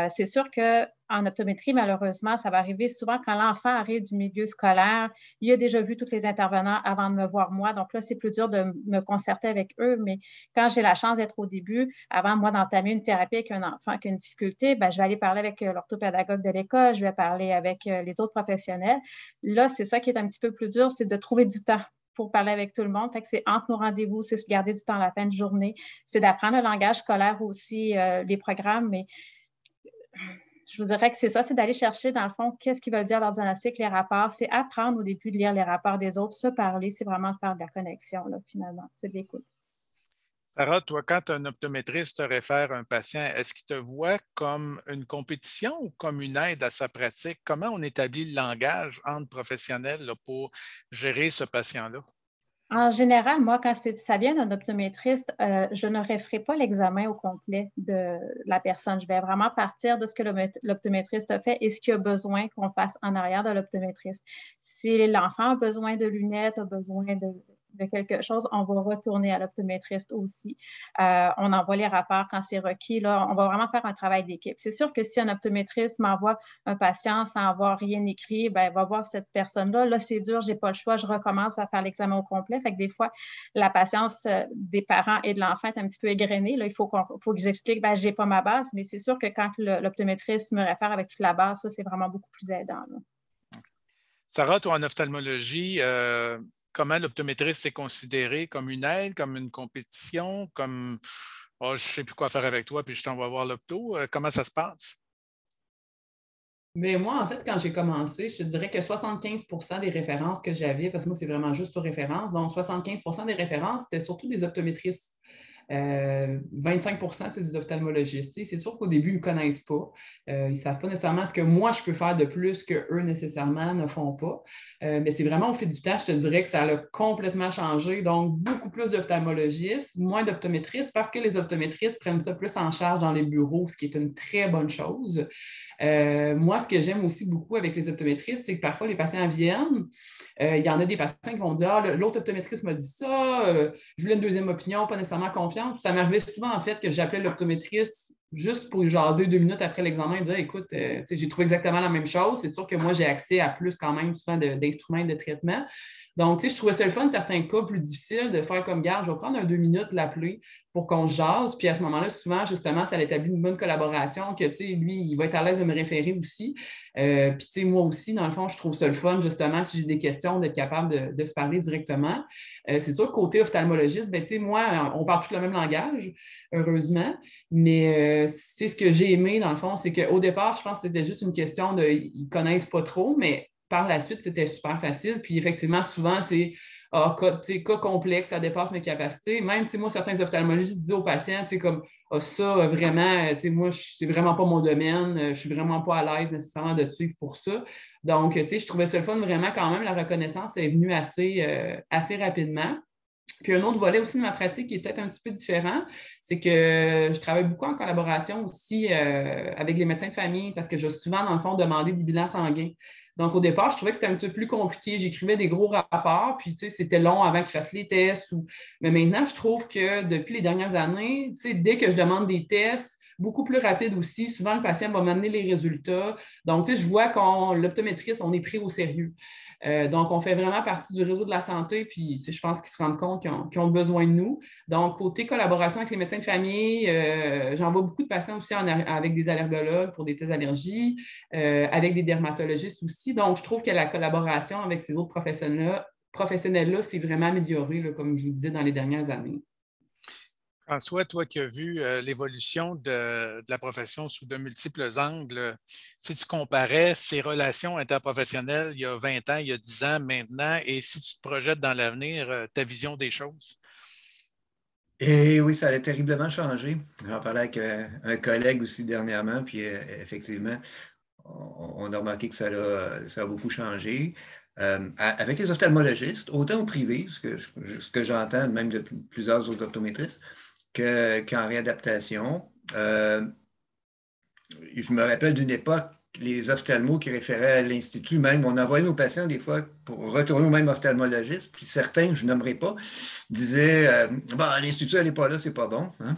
C'est sûr qu'en optométrie, malheureusement, ça va arriver souvent quand l'enfant arrive du milieu scolaire. Il a déjà vu tous les intervenants avant de me voir moi. Donc là, c'est plus dur de me concerter avec eux. Mais quand j'ai la chance d'être au début, avant moi d'entamer une thérapie avec un enfant qui a une difficulté, je vais aller parler avec l'orthopédagogue de l'école, je vais parler avec les autres professionnels. Là, c'est ça qui est un petit peu plus dur, c'est de trouver du temps pour parler avec tout le monde. Fait que c'est entre nos rendez-vous, c'est se garder du temps à la fin de journée, c'est d'apprendre le langage scolaire aussi, les programmes, mais je vous dirais que c'est ça, c'est d'aller chercher, dans le fond, qu'est-ce qu'ils veulent dire leur diagnostic, les rapports. C'est apprendre au début de lire les rapports des autres, se parler, c'est vraiment de faire de la connexion, là, finalement. C'est de l'écoute. Sarah, toi, quand un optométriste te réfère un patient, est-ce qu'il te voit comme une compétition ou comme une aide à sa pratique? Comment on établit le langage entre professionnels là, pour gérer ce patient-là? En général, moi, quand ça vient d'un optométriste, je ne referai pas l'examen au complet de la personne. Je vais vraiment partir de ce que l'optométriste a fait et ce qu'il a besoin qu'on fasse en arrière de l'optométriste. Si l'enfant a besoin de lunettes, a besoin de quelque chose, on va retourner à l'optométriste aussi. On envoie les rapports quand c'est requis. Là, on va vraiment faire un travail d'équipe. C'est sûr que si un optométriste m'envoie un patient sans avoir rien écrit, ben, va voir cette personne-là. Là, c'est dur, j'ai pas le choix, je recommence à faire l'examen au complet. Fait que des fois, la patience des parents et de l'enfant est un petit peu égrenée. Là, il faut que j'explique, ben, j'ai pas ma base, mais c'est sûr que quand l'optométriste me réfère avec toute la base, ça, c'est vraiment beaucoup plus aidant. Là. Sarah, toi, en ophtalmologie, comment l'optométriste est considéré? Comme une aide, comme une compétition, comme je ne sais plus quoi faire avec toi, puis je t'envoie voir l'opto. Comment ça se passe? Mais moi, en fait, quand j'ai commencé, je te dirais que 75% des références que j'avais, parce que moi, c'est vraiment juste sur référence, donc 75% des références, c'était surtout des optométristes. 25%, c'est des ophtalmologistes. C'est sûr qu'au début, ils ne me connaissent pas. Ils ne savent pas nécessairement ce que moi, je peux faire de plus qu'eux nécessairement ne font pas. Mais c'est vraiment au fil du temps, je te dirais que ça a complètement changé. Donc, beaucoup plus d'ophtalmologistes, moins d'optométristes parce que les optométristes prennent ça plus en charge dans les bureaux, ce qui est une très bonne chose. Moi, ce que j'aime aussi beaucoup avec les optométristes, c'est que parfois, les patients viennent. Il y en a des patients qui vont dire « Ah, l'autre optométriste m'a dit ça, je voulais une deuxième opinion, pas nécessairement confiance. » Ça m'arrivait souvent, en fait, que j'appelais l'optométriste juste pour jaser 2 minutes après l'examen et dire « Écoute, j'ai trouvé exactement la même chose. C'est sûr que moi, j'ai accès à plus quand même souvent d'instruments et de traitements. » Donc, je trouvais ça le fun, certains cas plus difficiles, de faire comme garde, je vais prendre 2 minutes, l'appeler pour qu'on se jase. Puis à ce moment-là, souvent, justement, ça établit une bonne collaboration, que lui, il va être à l'aise de me référer aussi. Puis moi aussi, dans le fond, je trouve ça le fun, justement, si j'ai des questions, d'être capable de se parler directement. C'est sûr que côté ophtalmologiste, moi, on parle tout le même langage, heureusement. Mais c'est ce que j'ai aimé, dans le fond, c'est qu'au départ, je pense que c'était juste une question de ils ne connaissent pas trop, mais par la suite, c'était super facile. Puis effectivement, souvent, c'est cas complexe, ça dépasse mes capacités. Même, moi, certains ophtalmologistes disaient aux patients, comme ça, vraiment, moi, c'est vraiment pas mon domaine, je suis vraiment pas à l'aise nécessairement de te suivre pour ça. Donc, je trouvais ça le fun, vraiment, quand même, la reconnaissance est venue assez rapidement. Puis un autre volet aussi de ma pratique qui est peut-être un petit peu différent, c'est que je travaille beaucoup en collaboration aussi avec les médecins de famille parce que je vais souvent, dans le fond, demander des bilans sanguins. Donc, au départ, je trouvais que c'était un petit peu plus compliqué. J'écrivais des gros rapports, puis c'était long avant qu'ils fassent les tests. Mais maintenant, je trouve que depuis les dernières années, dès que je demande des tests, beaucoup plus rapide aussi, souvent le patient va m'amener les résultats. Donc, je vois l'optométriste, on est pris au sérieux. Donc, on fait vraiment partie du réseau de la santé, puis je pense qu'ils se rendent compte qu'ils ont besoin de nous. Donc, côté collaboration avec les médecins de famille, j'envoie beaucoup de patients aussi avec des allergologues pour des tests d'allergie, avec des dermatologistes aussi. Donc, je trouve que la collaboration avec ces autres professionnels-là s'est vraiment améliorée, là, comme je vous disais, dans les dernières années. François, toi qui as vu l'évolution de la profession sous de multiples angles, si tu comparais ces relations interprofessionnelles il y a 20 ans, il y a 10 ans maintenant, et si tu te projettes dans l'avenir, ta vision des choses? Et oui, ça a terriblement changé. J'en parlais avec un collègue aussi dernièrement, puis effectivement, on a remarqué que ça a beaucoup changé. Avec les ophtalmologistes, autant au privé, ce que j'entends même de plusieurs autres optométristes, qu'en réadaptation. Je me rappelle d'une époque, les ophtalmos qui référaient à l'Institut, même, on envoyait nos patients des fois pour retourner au même ophtalmologiste, puis certains, je ne nommerai pas, disaient l'Institut, elle n'est pas là, c'est pas bon. Hein?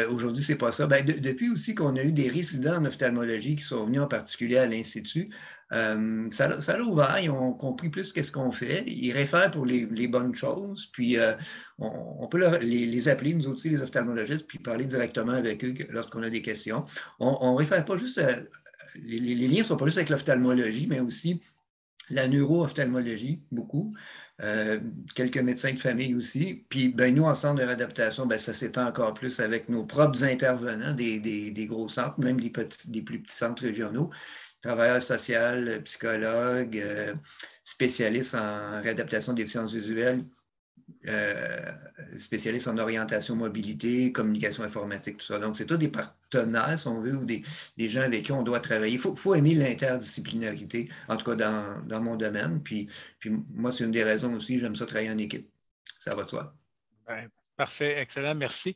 Aujourd'hui, ce n'est pas ça. Depuis aussi qu'on a eu des résidents en ophtalmologie qui sont venus en particulier à l'Institut, ça l'a ouvert, ils ont compris plus qu'est-ce qu'on fait. Ils réfèrent pour les bonnes choses, puis on peut les appeler, nous aussi, les ophtalmologistes, puis parler directement avec eux lorsqu'on a des questions. On ne réfère pas juste les liens ne sont pas juste avec l'ophtalmologie, mais aussi la neuro-ophtalmologie, beaucoup. Quelques médecins de famille aussi. Puis nous, en centre de réadaptation, ça s'étend encore plus avec nos propres intervenants des gros centres, même des plus petits centres régionaux, travailleurs sociaux, psychologues, spécialistes en réadaptation des sciences visuelles, spécialistes en orientation mobilité, communication informatique, tout ça. Donc, c'est tous des partenaires, si on veut, ou des gens avec qui on doit travailler. Il faut aimer l'interdisciplinarité, en tout cas dans mon domaine. Puis moi, c'est une des raisons aussi, j'aime ça travailler en équipe. Ça va de soi. Parfait, excellent, merci.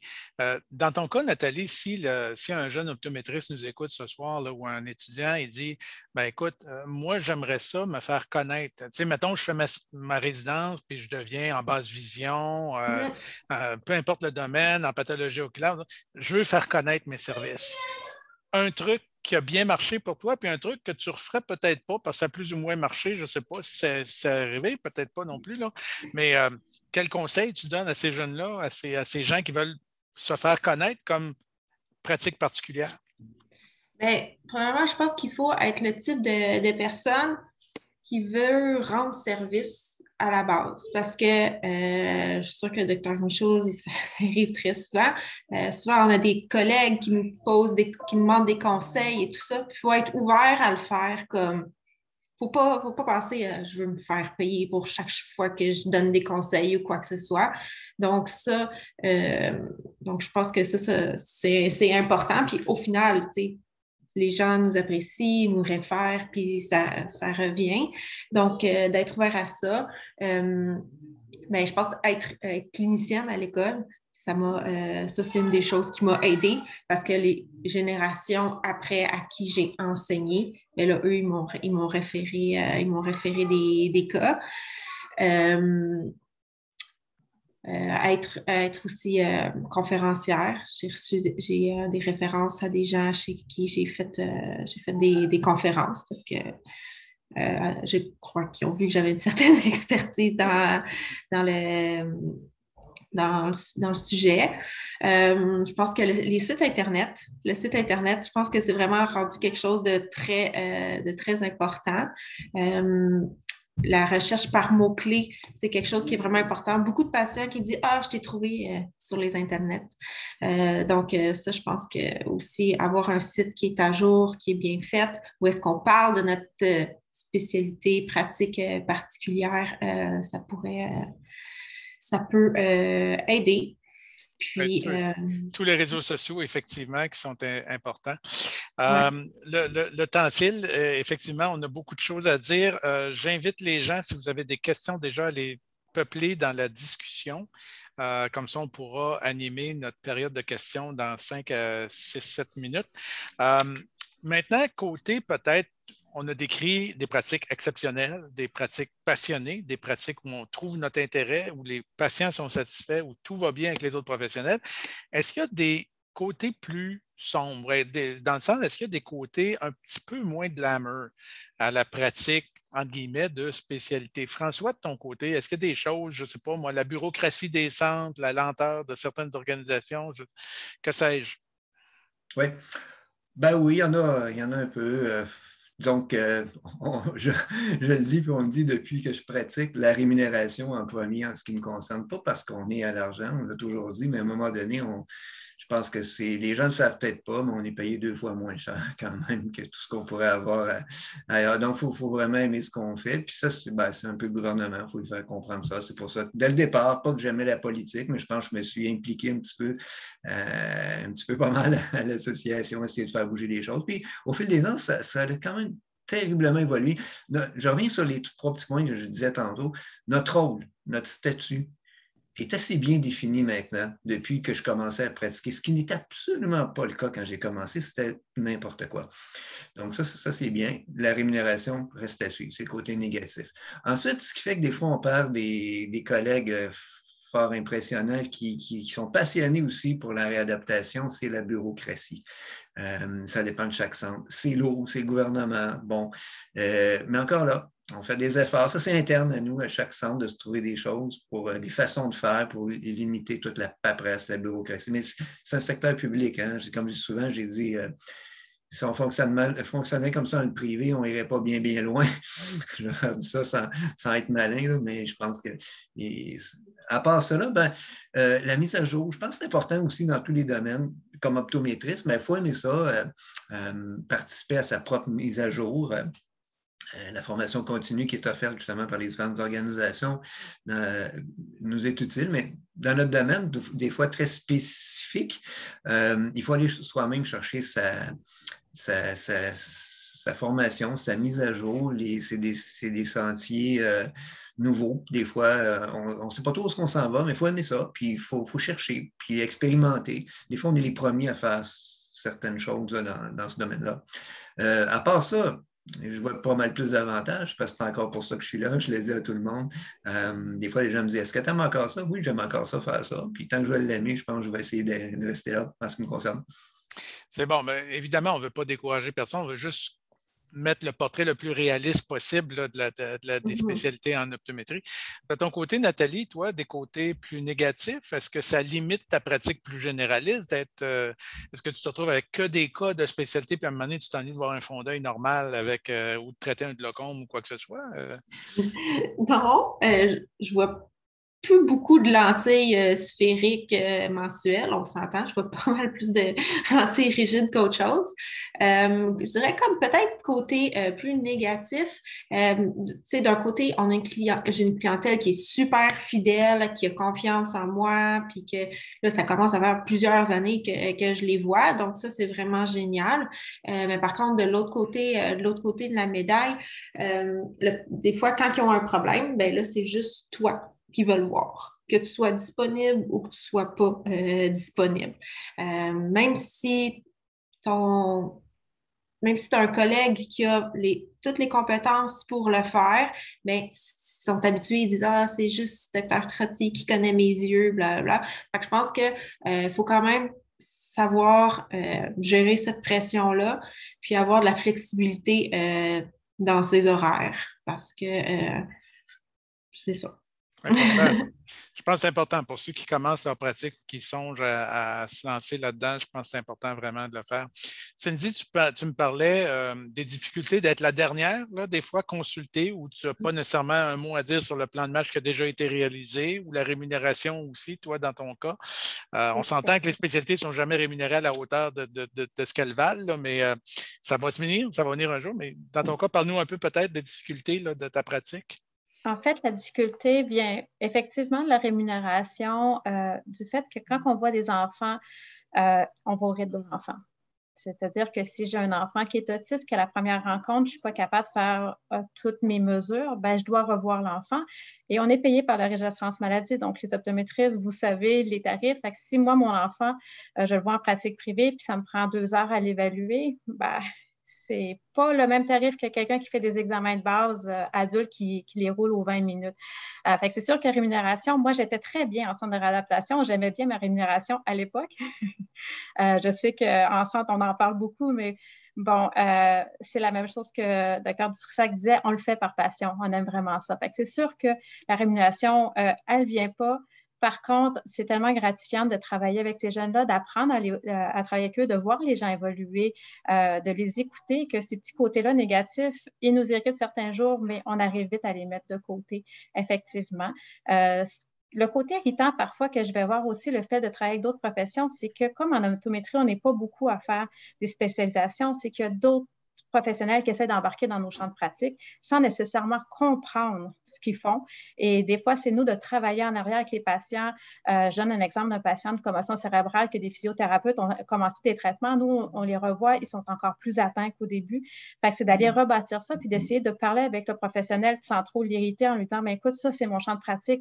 Dans ton cas, Nathalie, si un jeune optométriste nous écoute ce soir là, ou un étudiant, il dit écoute, moi, j'aimerais ça me faire connaître. Tu sais, mettons, je fais ma résidence puis je deviens en basse vision, peu importe le domaine, en pathologie oculaire, je veux faire connaître mes services. Un truc qui a bien marché pour toi, puis un truc que tu referais peut-être pas, parce que ça a plus ou moins marché, je ne sais pas si c'est arrivé, peut-être pas non plus, là. Mais quel conseil tu donnes à ces jeunes-là, à ces gens qui veulent se faire connaître comme pratique particulière? Premièrement, je pense qu'il faut être le type de personne qui veut rendre service à la base. Parce que je suis sûre que Dr. Michaud, ça arrive très souvent. Souvent, on a des collègues qui nous demandent des conseils et tout ça. Il faut être ouvert à le faire comme faut pas penser je veux me faire payer pour chaque fois que je donne des conseils ou quoi que ce soit. Donc, donc je pense que ça c'est important. Puis au final, tu sais, les gens nous apprécient, nous réfèrent, puis ça revient. Donc, d'être ouvert à ça, ben, je pense être clinicienne à l'école, ça c'est une des choses qui m'a aidée parce que les générations après à qui j'ai enseigné, bien là, eux, ils m'ont référé des cas. Être aussi conférencière. J'ai des références à des gens chez qui j'ai fait des conférences parce que je crois qu'ils ont vu que j'avais une certaine expertise dans le sujet. Je pense que le site Internet, je pense que c'est vraiment rendu quelque chose de très important. La recherche par mots-clés, c'est quelque chose qui est vraiment important. Beaucoup de patients qui disent « Ah, je t'ai trouvé sur les Internets. » Donc, ça, je pense que aussi avoir un site qui est à jour, qui est bien fait, où est-ce qu'on parle de notre spécialité pratique particulière, ça peut aider. Puis, tous les réseaux sociaux, effectivement, qui sont importants. Ouais. Le temps file. Effectivement, on a beaucoup de choses à dire. J'invite les gens, si vous avez des questions, déjà à les peupler dans la discussion. Comme ça, on pourra animer notre période de questions dans 5 à 6, 7 minutes. Maintenant, côté peut-être, on a décrit des pratiques exceptionnelles, des pratiques passionnées, des pratiques où on trouve notre intérêt, où les patients sont satisfaits, où tout va bien avec les autres professionnels. Est-ce qu'il y a des côtés plus sombres? Dans le sens, est-ce qu'il y a des côtés un petit peu moins glamour à la pratique, entre guillemets, de spécialité? François, de ton côté, est-ce qu'il y a des choses, je ne sais pas moi, la bureaucratie des centres, la lenteur de certaines organisations, que sais-je? Oui. Ben oui, il y en a un peu. Donc, je le dis, puis on le dit depuis que je pratique, la rémunération en premier en ce qui me concerne, pas parce qu'on est à l'argent, on l'a toujours dit, mais à un moment donné, je pense que les gens ne le savent peut-être pas, mais on est payé 2 fois moins cher quand même que tout ce qu'on pourrait avoir ailleurs. Donc, il faut vraiment aimer ce qu'on fait. Puis ça, c'est un peu le gouvernement, il faut lui faire comprendre ça. C'est pour ça, dès le départ, pas que j'aimais la politique, mais je pense que je me suis impliqué un petit peu pas mal à l'association, essayer de faire bouger les choses. Puis au fil des ans, ça a quand même terriblement évolué. Je reviens sur les 3 petits points que je disais tantôt. Notre rôle, notre statut est assez bien défini maintenant depuis que je commençais à pratiquer, ce qui n'était absolument pas le cas quand j'ai commencé, c'était n'importe quoi. Donc ça c'est bien. La rémunération reste à suivre, c'est le côté négatif. Ensuite, ce qui fait que des fois, on perd des collègues fort impressionnants qui sont passionnés aussi pour la réadaptation, c'est la bureaucratie. Ça dépend de chaque centre. C'est lourd, c'est le gouvernement. Bon, mais encore là, on fait des efforts. Ça, c'est interne à nous, à chaque centre, de se trouver des choses, pour des façons de faire pour limiter toute la paperasse, la bureaucratie. Mais c'est un secteur public. Hein? Comme souvent, j'ai dit, si on fonctionnait comme ça dans le privé, on n'irait pas bien, bien loin. Je leur dis ça sans être malin, là, mais je pense que... à part cela, la mise à jour, je pense que c'est important aussi dans tous les domaines, comme optométriste, mais il faut aimer ça, participer à sa propre mise à jour. La formation continue qui est offerte justement par les différentes organisations nous est utile, mais dans notre domaine, des fois très spécifique, il faut aller soi-même chercher sa formation, sa mise à jour. C'est des sentiers nouveaux. Des fois, on ne sait pas trop où on s'en va, mais il faut aimer ça, puis il faut chercher, puis expérimenter. Des fois, on est les premiers à faire certaines choses dans ce domaine-là. À part ça, je vois pas mal plus d'avantages parce que c'est encore pour ça que je suis là, je le dis à tout le monde. Des fois, les gens me disent « Est-ce que tu aimes encore ça? » Oui, j'aime encore ça, faire ça. Puis tant que je vais l'aimer, je pense que je vais essayer de rester là en ce qui me concerne. C'est bon. Bien, évidemment, on ne veut pas décourager personne, on veut juste mettre le portrait le plus réaliste possible là, des spécialités en optométrie. De ton côté, Nathalie, toi, des côtés plus négatifs, est-ce que ça limite ta pratique plus généraliste? Est-ce que tu te retrouves avec que des cas de spécialité, puis à un moment donné, tu t'ennuies de voir un fond d'œil normal ou de traiter un glaucome ou quoi que ce soit? Non, je vois plus beaucoup de lentilles sphériques mensuelles. On s'entend, je vois pas mal plus de lentilles rigides qu'autre chose. Je dirais comme peut-être côté plus négatif. Tu sais, d'un côté, j'ai une clientèle qui est super fidèle, qui a confiance en moi, puis que là, ça commence à faire plusieurs années que je les vois. Donc, ça, c'est vraiment génial. Mais par contre, de l'autre côté de la médaille, des fois, quand ils ont un problème, ben là, c'est juste toi qui veulent voir, que tu sois disponible ou que tu ne sois pas disponible. Même si tu as un collègue qui a toutes les compétences pour le faire, bien, ils sont habitués, ils disent « Ah, c'est juste Dr. Trottier qui connaît mes yeux, blablabla. » Fait que je pense qu'il faut quand même savoir gérer cette pression-là, puis avoir de la flexibilité dans ses horaires, parce que c'est ça. Important. Je pense que c'est important pour ceux qui commencent leur pratique ou qui songent à se lancer là-dedans. Je pense que c'est important vraiment de le faire. Cindy, tu me parlais des difficultés d'être la dernière, là, des fois consultée, où tu n'as pas nécessairement un mot à dire sur le plan de match qui a déjà été réalisé, ou la rémunération aussi, toi, dans ton cas. On s'entend que les spécialités ne sont jamais rémunérées à la hauteur de ce qu'elles valent, là, mais ça va se finir, ça va venir un jour. Mais dans ton cas, parle-nous un peu peut-être des difficultés là, de ta pratique. En fait, la difficulté vient effectivement de la rémunération, du fait que quand on voit des enfants, on va au rythme de l'enfant. C'est-à-dire que si j'ai un enfant qui est autiste, qu'à la première rencontre, je ne suis pas capable de faire toutes mes mesures, ben, je dois revoir l'enfant. Et on est payé par la Régie d'assurance maladie. Donc, les optométristes, vous savez les tarifs. Fait que si moi, mon enfant, je le vois en pratique privée, puis ça me prend 2 heures à l'évaluer, ben, c'est pas le même tarif que quelqu'un qui fait des examens de base adultes qui les roule aux 20 minutes. Fait que c'est sûr que rémunération, moi, j'étais très bien en centre de réadaptation. J'aimais bien ma rémunération à l'époque. Je sais qu'en centre, on en parle beaucoup, mais bon, c'est la même chose que Dr. Dutrissac disait, on le fait par passion. On aime vraiment ça. Fait que c'est sûr que la rémunération, elle ne vient pas. Par contre, c'est tellement gratifiant de travailler avec ces jeunes-là, d'apprendre à travailler avec eux, de voir les gens évoluer, de les écouter, que ces petits côtés-là négatifs, ils nous irritent certains jours, mais on arrive vite à les mettre de côté, effectivement. Le côté irritant parfois que je vais voir aussi le fait de travailler avec d'autres professions, c'est que comme en optométrie, on n'est pas beaucoup à faire des spécialisations, c'est qu'il y a d'autres professionnels qui essaient d'embarquer dans nos champs de pratique sans nécessairement comprendre ce qu'ils font. Et des fois, c'est nous de travailler en arrière avec les patients. Je donne un exemple d'un patient de commotion cérébrale que des physiothérapeutes ont commencé des traitements. Nous, on les revoit, ils sont encore plus atteints qu'au début. Fait que c'est d'aller rebâtir ça puis d'essayer de parler avec le professionnel sans trop l'irriter en lui disant, ben, écoute, ça, c'est mon champ de pratique.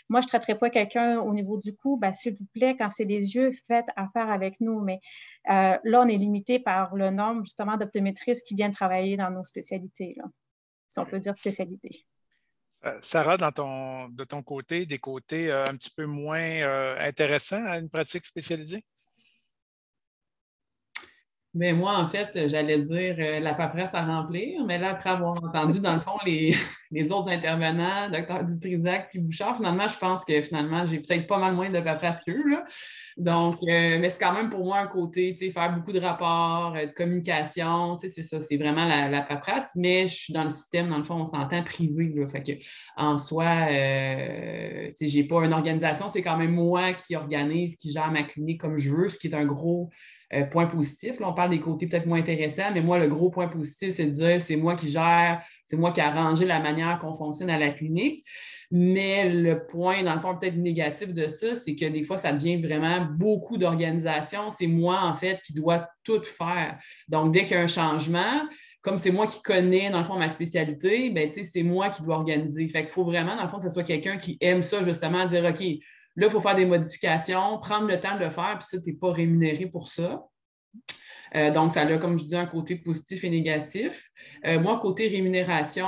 Moi, je ne traiterai pas quelqu'un au niveau du cou. Ben, s'il vous plaît, quand c'est les yeux, faites affaire avec nous. Mais là, on est limité par le nombre, justement, d'optométristes qui viennent travailler dans nos spécialités, là, si on peut dire spécialité. Sarah, de ton côté, des côtés un petit peu moins intéressants à une pratique spécialisée? Bien, moi, en fait, j'allais dire la paperasse à remplir, mais là, après avoir entendu, dans le fond, les autres intervenants, Dr. Dutrissac puis Bouchard, finalement, je pense que finalement, j'ai peut-être pas mal moins de paperasse qu'eux, là. Donc, mais c'est quand même pour moi un côté, tu sais, faire beaucoup de rapports, de communication, tu sais, c'est ça, c'est vraiment la paperasse, mais je suis dans le système, dans le fond, on s'entend privé, là, fait que en soi, tu sais, j'ai pas une organisation, c'est quand même moi qui organise, qui gère ma clinique comme je veux, ce qui est un gros point positif. Là, on parle des côtés peut-être moins intéressants, mais moi, le gros point positif, c'est de dire c'est moi qui gère, c'est moi qui ai arrangé la manière qu'on fonctionne à la clinique. Mais le point, dans le fond, peut-être négatif de ça, c'est que des fois, ça devient vraiment beaucoup d'organisation. C'est moi, en fait, qui dois tout faire. Donc, dès qu'il y a un changement, comme c'est moi qui connais, dans le fond, ma spécialité, ben, c'est moi qui dois organiser. Fait qu'il faut vraiment, dans le fond, que ce soit quelqu'un qui aime ça, justement, dire OK, là, il faut faire des modifications, prendre le temps de le faire, puis ça, tu n'es pas rémunéré pour ça. Donc, ça a, comme je dis, un côté positif et négatif. Moi, côté rémunération,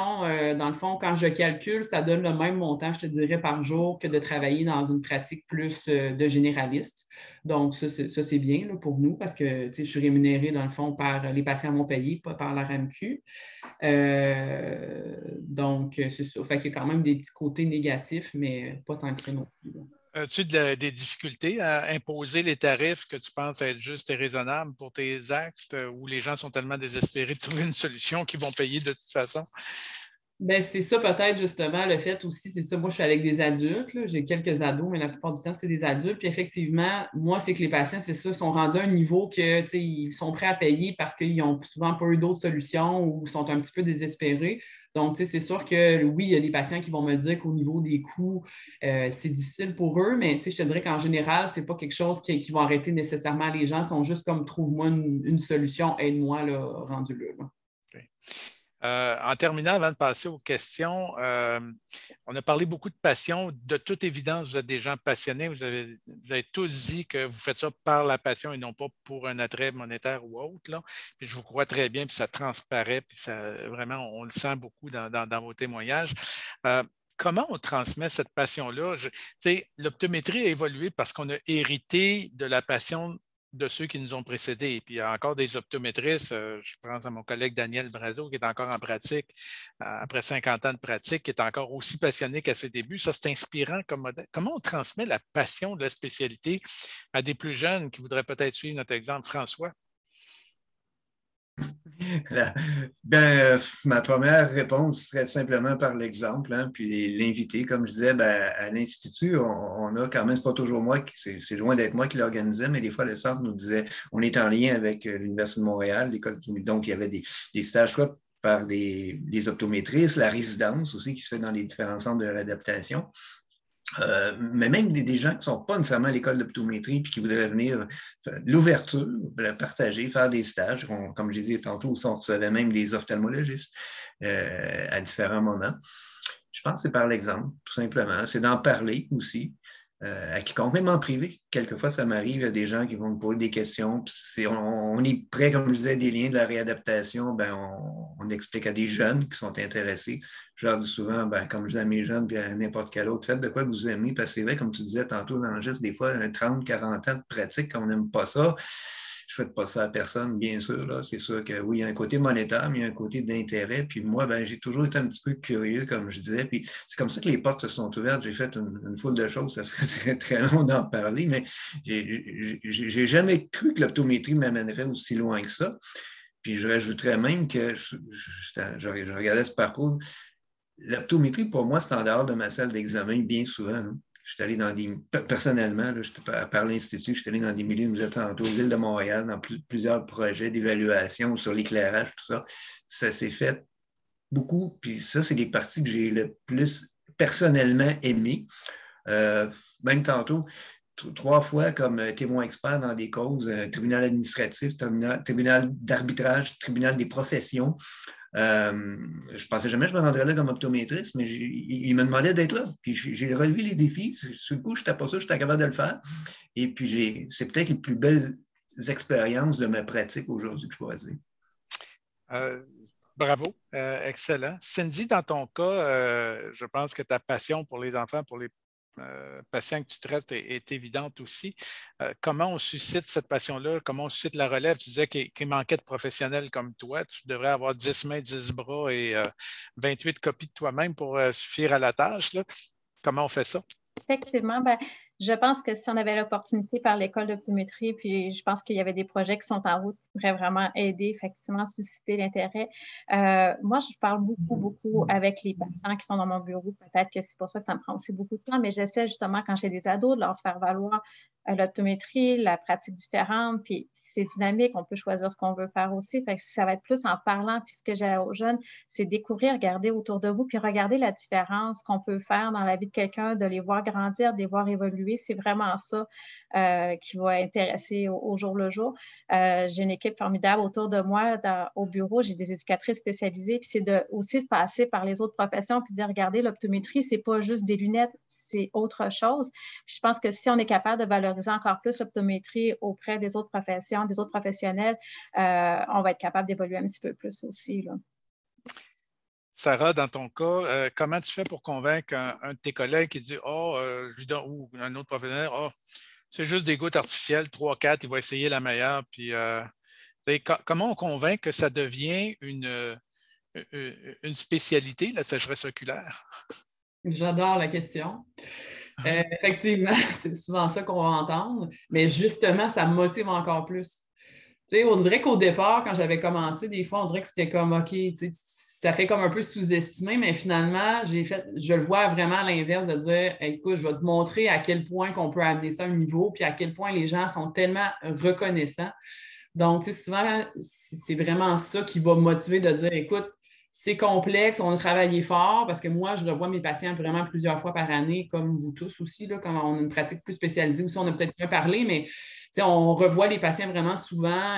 dans le fond, quand je calcule, ça donne le même montant, je te dirais, par jour que de travailler dans une pratique plus de généraliste. Donc, ça c'est bien là, pour nous parce que je suis rémunérée, dans le fond, par les patients m'ont payé, pas par la RAMQ. Donc, c'est ça. Fait qu'il y a quand même des petits côtés négatifs, mais pas tant que ça non plus. As-tu des difficultés à imposer les tarifs que tu penses être justes et raisonnables pour tes actes où les gens sont tellement désespérés de trouver une solution qu'ils vont payer de toute façon? Ben, c'est ça peut-être justement le fait aussi, c'est ça, moi je suis avec des adultes, là. J'ai quelques ados, mais la plupart du temps c'est des adultes. Puis effectivement, moi c'est que les patients, c'est ça, sont rendus à un niveau que ils sont prêts à payer parce qu'ils n'ont souvent pas eu d'autres solutions ou sont un petit peu désespérés. Donc, c'est sûr que oui, il y a des patients qui vont me dire qu'au niveau des coûts, c'est difficile pour eux, mais je te dirais qu'en général, ce n'est pas quelque chose qui va arrêter nécessairement les gens, ils sont juste comme trouve-moi une solution, aide-moi là, rendu là. Okay. En terminant, avant de passer aux questions, on a parlé beaucoup de passion. De toute évidence, vous êtes des gens passionnés. Vous avez tous dit que vous faites ça par la passion et non pas pour un attrait monétaire ou autre. Là. Puis je vous crois très bien, puis ça transparaît, puis ça, vraiment, on le sent beaucoup dans vos témoignages. Comment on transmet cette passion-là? L'optométrie a évolué parce qu'on a hérité de la passion de ceux qui nous ont précédés. Et puis, il y a encore des optométristes, je pense à mon collègue Daniel Brazo, qui est encore en pratique, après 50 ans de pratique, qui est encore aussi passionné qu'à ses débuts. Ça, c'est inspirant comme modèle. Comment on transmet la passion de la spécialité à des plus jeunes qui voudraient peut-être suivre notre exemple? François? Ma première réponse serait simplement par l'exemple, hein, puis l'inviter. Comme je disais, à l'Institut, on a quand même, c'est pas toujours moi, c'est loin d'être moi qui l'organisais, mais des fois, le centre nous disait, on est en lien avec l'Université de Montréal, l'école, donc il y avait des stages soit par des optométristes, la résidence aussi qui se fait dans les différents centres de réadaptation. Mais même des gens qui ne sont pas nécessairement à l'école d'optométrie puis qui voudraient venir l'ouverture, partager, faire des stages. Comme j'ai dit tantôt, on recevait même des ophtalmologistes à différents moments. Je pense que c'est par l'exemple, tout simplement. C'est d'en parler aussi à quiconque, même en privé. Quelquefois, ça m'arrive, il y a des gens qui vont me poser des questions. On est prêt, comme je disais, des liens de la réadaptation. On explique à des jeunes qui sont intéressés. Je leur dis souvent, comme je dis à mes jeunes, puis à n'importe quel autre, faites de quoi vous aimez. Parce que c'est vrai, comme tu disais tantôt, dans juste des fois, 30, 40 ans de pratique, quand on n'aime pas ça, je ne souhaite pas ça à personne, bien sûr. Là. C'est sûr que oui, il y a un côté monétaire, mais il y a un côté d'intérêt. Puis moi, j'ai toujours été un petit peu curieux, comme je disais. Puis c'est comme ça que les portes se sont ouvertes. J'ai fait une foule de choses. Ça serait très, très long d'en parler, mais j'ai jamais cru que l'optométrie m'amènerait aussi loin que ça. Puis je rajouterais même que je regardais ce parcours. L'optométrie, pour moi, c'est en dehors de ma salle d'examen bien souvent. Hein. Je suis allé personnellement, par l'Institut, je suis allé dans des milieux, nous étions tantôt, Ville de Montréal, dans plusieurs projets d'évaluation sur l'éclairage, tout ça. Ça s'est fait beaucoup, puis ça, c'est les parties que j'ai le plus personnellement aimées. Même tantôt, 3 fois comme témoin expert dans des causes, tribunal administratif, tribunal d'arbitrage, tribunal des professions. Je ne pensais jamais que je me rendrais là comme optométriste, mais il me demandait d'être là. Puis j'ai relevé les défis. Sur le coup, je n'étais pas sûr, j'étais capable de le faire. Et puis, c'est peut-être les plus belles expériences de ma pratique aujourd'hui que je pourrais dire. Bravo, excellent. Cindy, dans ton cas, je pense que ta passion pour les enfants, pour les patients que tu traites est évidente aussi. Comment on suscite cette passion-là? Comment on suscite la relève? Tu disais qu'il manquait de professionnels comme toi. Tu devrais avoir 10 mains, 10 bras et 28 copies de toi-même pour suffire à la tâche. Là. Comment on fait ça? Effectivement, je pense que si on avait l'opportunité par l'école d'optométrie, puis je pense qu'il y avait des projets qui sont en route qui pourraient vraiment aider, effectivement, susciter l'intérêt. Moi, je parle beaucoup avec les patients qui sont dans mon bureau. Peut-être que c'est pour ça que ça me prend aussi beaucoup de temps, mais j'essaie justement, quand j'ai des ados, de leur faire valoir l'optométrie, la pratique différente, puis c'est dynamique, on peut choisir ce qu'on veut faire aussi. Fait que ça va être plus en parlant, puis ce que j'ai aux jeunes, c'est découvrir, regarder autour de vous, puis regarder la différence qu'on peut faire dans la vie de quelqu'un, de les voir grandir, de les voir évoluer. C'est vraiment ça qui va intéresser au jour le jour. J'ai une équipe formidable autour de moi au bureau. J'ai des éducatrices spécialisées. Puis c'est aussi de passer par les autres professions puis de dire, regardez, l'optométrie, c'est pas juste des lunettes, c'est autre chose. Puis je pense que si on est capable de valoriser encore plus l'optométrie auprès des autres professions, des autres professionnels, on va être capable d'évoluer un petit peu plus aussi, là. Sarah, dans ton cas, comment tu fais pour convaincre un de tes collègues qui dit ou un autre professionnel, c'est juste des gouttes artificielles, 3, 4, il va essayer la meilleure. Puis, comment on convainc que ça devient une spécialité, la sécheresse oculaire? J'adore la question. Effectivement, c'est souvent ça qu'on va entendre, mais justement, ça me motive encore plus. On dirait qu'au départ, quand j'avais commencé, des fois, on dirait que c'était comme, OK, ça fait comme un peu sous-estimé, mais finalement, je le vois vraiment à l'inverse de dire, écoute, je vais te montrer à quel point qu'on peut amener ça à un niveau, puis à quel point les gens sont tellement reconnaissants. Donc, souvent, c'est vraiment ça qui va me motiver de dire, écoute, c'est complexe, on a travaillé fort parce que moi, je revois mes patients vraiment plusieurs fois par année, comme vous tous aussi, là, quand on a une pratique plus spécialisée aussi, on a peut-être pas parlé, mais on revoit les patients vraiment souvent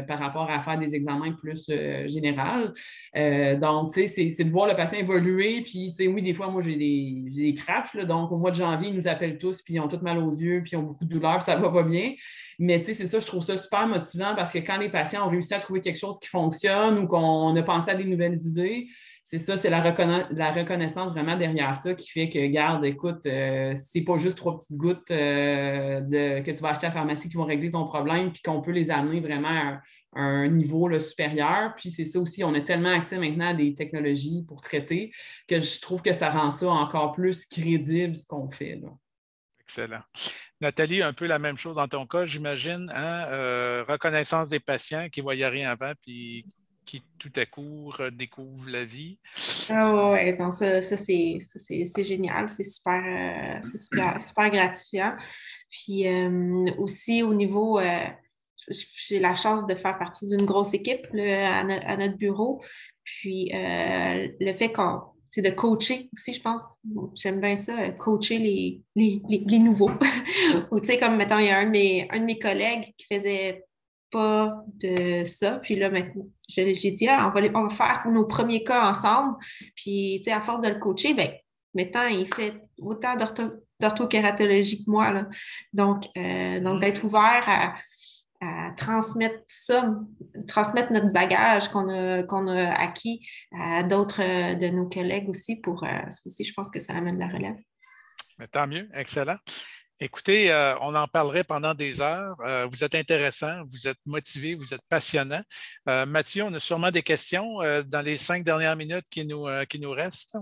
par rapport à faire des examens plus généraux. Donc, c'est de voir le patient évoluer. Puis, oui, des fois, moi, j'ai des crashs. Là, donc, au mois de janvier, ils nous appellent tous, puis ils ont tous mal aux yeux, puis ils ont beaucoup de douleurs, puis ça va pas bien. Mais c'est ça, je trouve ça super motivant parce que quand les patients ont réussi à trouver quelque chose qui fonctionne ou qu'on a pensé à des nouvelles idées, c'est ça, c'est la reconnaissance vraiment derrière ça qui fait que, garde, écoute, c'est pas juste 3 petites gouttes que tu vas acheter à la pharmacie qui vont régler ton problème, puis qu'on peut les amener vraiment à un niveau là, supérieur. Puis c'est ça aussi, on a tellement accès maintenant à des technologies pour traiter que je trouve que ça rend ça encore plus crédible ce qu'on fait, là. Excellent. Nathalie, un peu la même chose dans ton cas, j'imagine, hein? Reconnaissance des patients qui ne voyaient rien avant, puis qui tout à coup redécouvrent la vie. Ah ouais, donc ça c'est génial, c'est super gratifiant. Puis aussi au niveau, j'ai la chance de faire partie d'une grosse équipe là, à notre bureau. Puis le fait c'est de coacher aussi, je pense. J'aime bien ça, coacher les nouveaux. Ou tu sais, comme mettons, il y a un de mes collègues qui faisait pas de ça. Puis là, maintenant, j'ai dit, on va faire nos premiers cas ensemble. Puis, tu sais, à force de le coacher, ben, maintenant, il fait autant d'orthokératologie que moi, là. Donc, d'être ouvert à transmettre ça, transmettre notre bagage qu'on a acquis à d'autres de nos collègues aussi pour ça aussi, je pense que ça amène de la relève. Mais tant mieux, excellent. Écoutez, on en parlerait pendant des heures. Vous êtes intéressant, vous êtes motivé, vous êtes passionnant. Mathieu, on a sûrement des questions dans les 5 dernières minutes qui nous restent.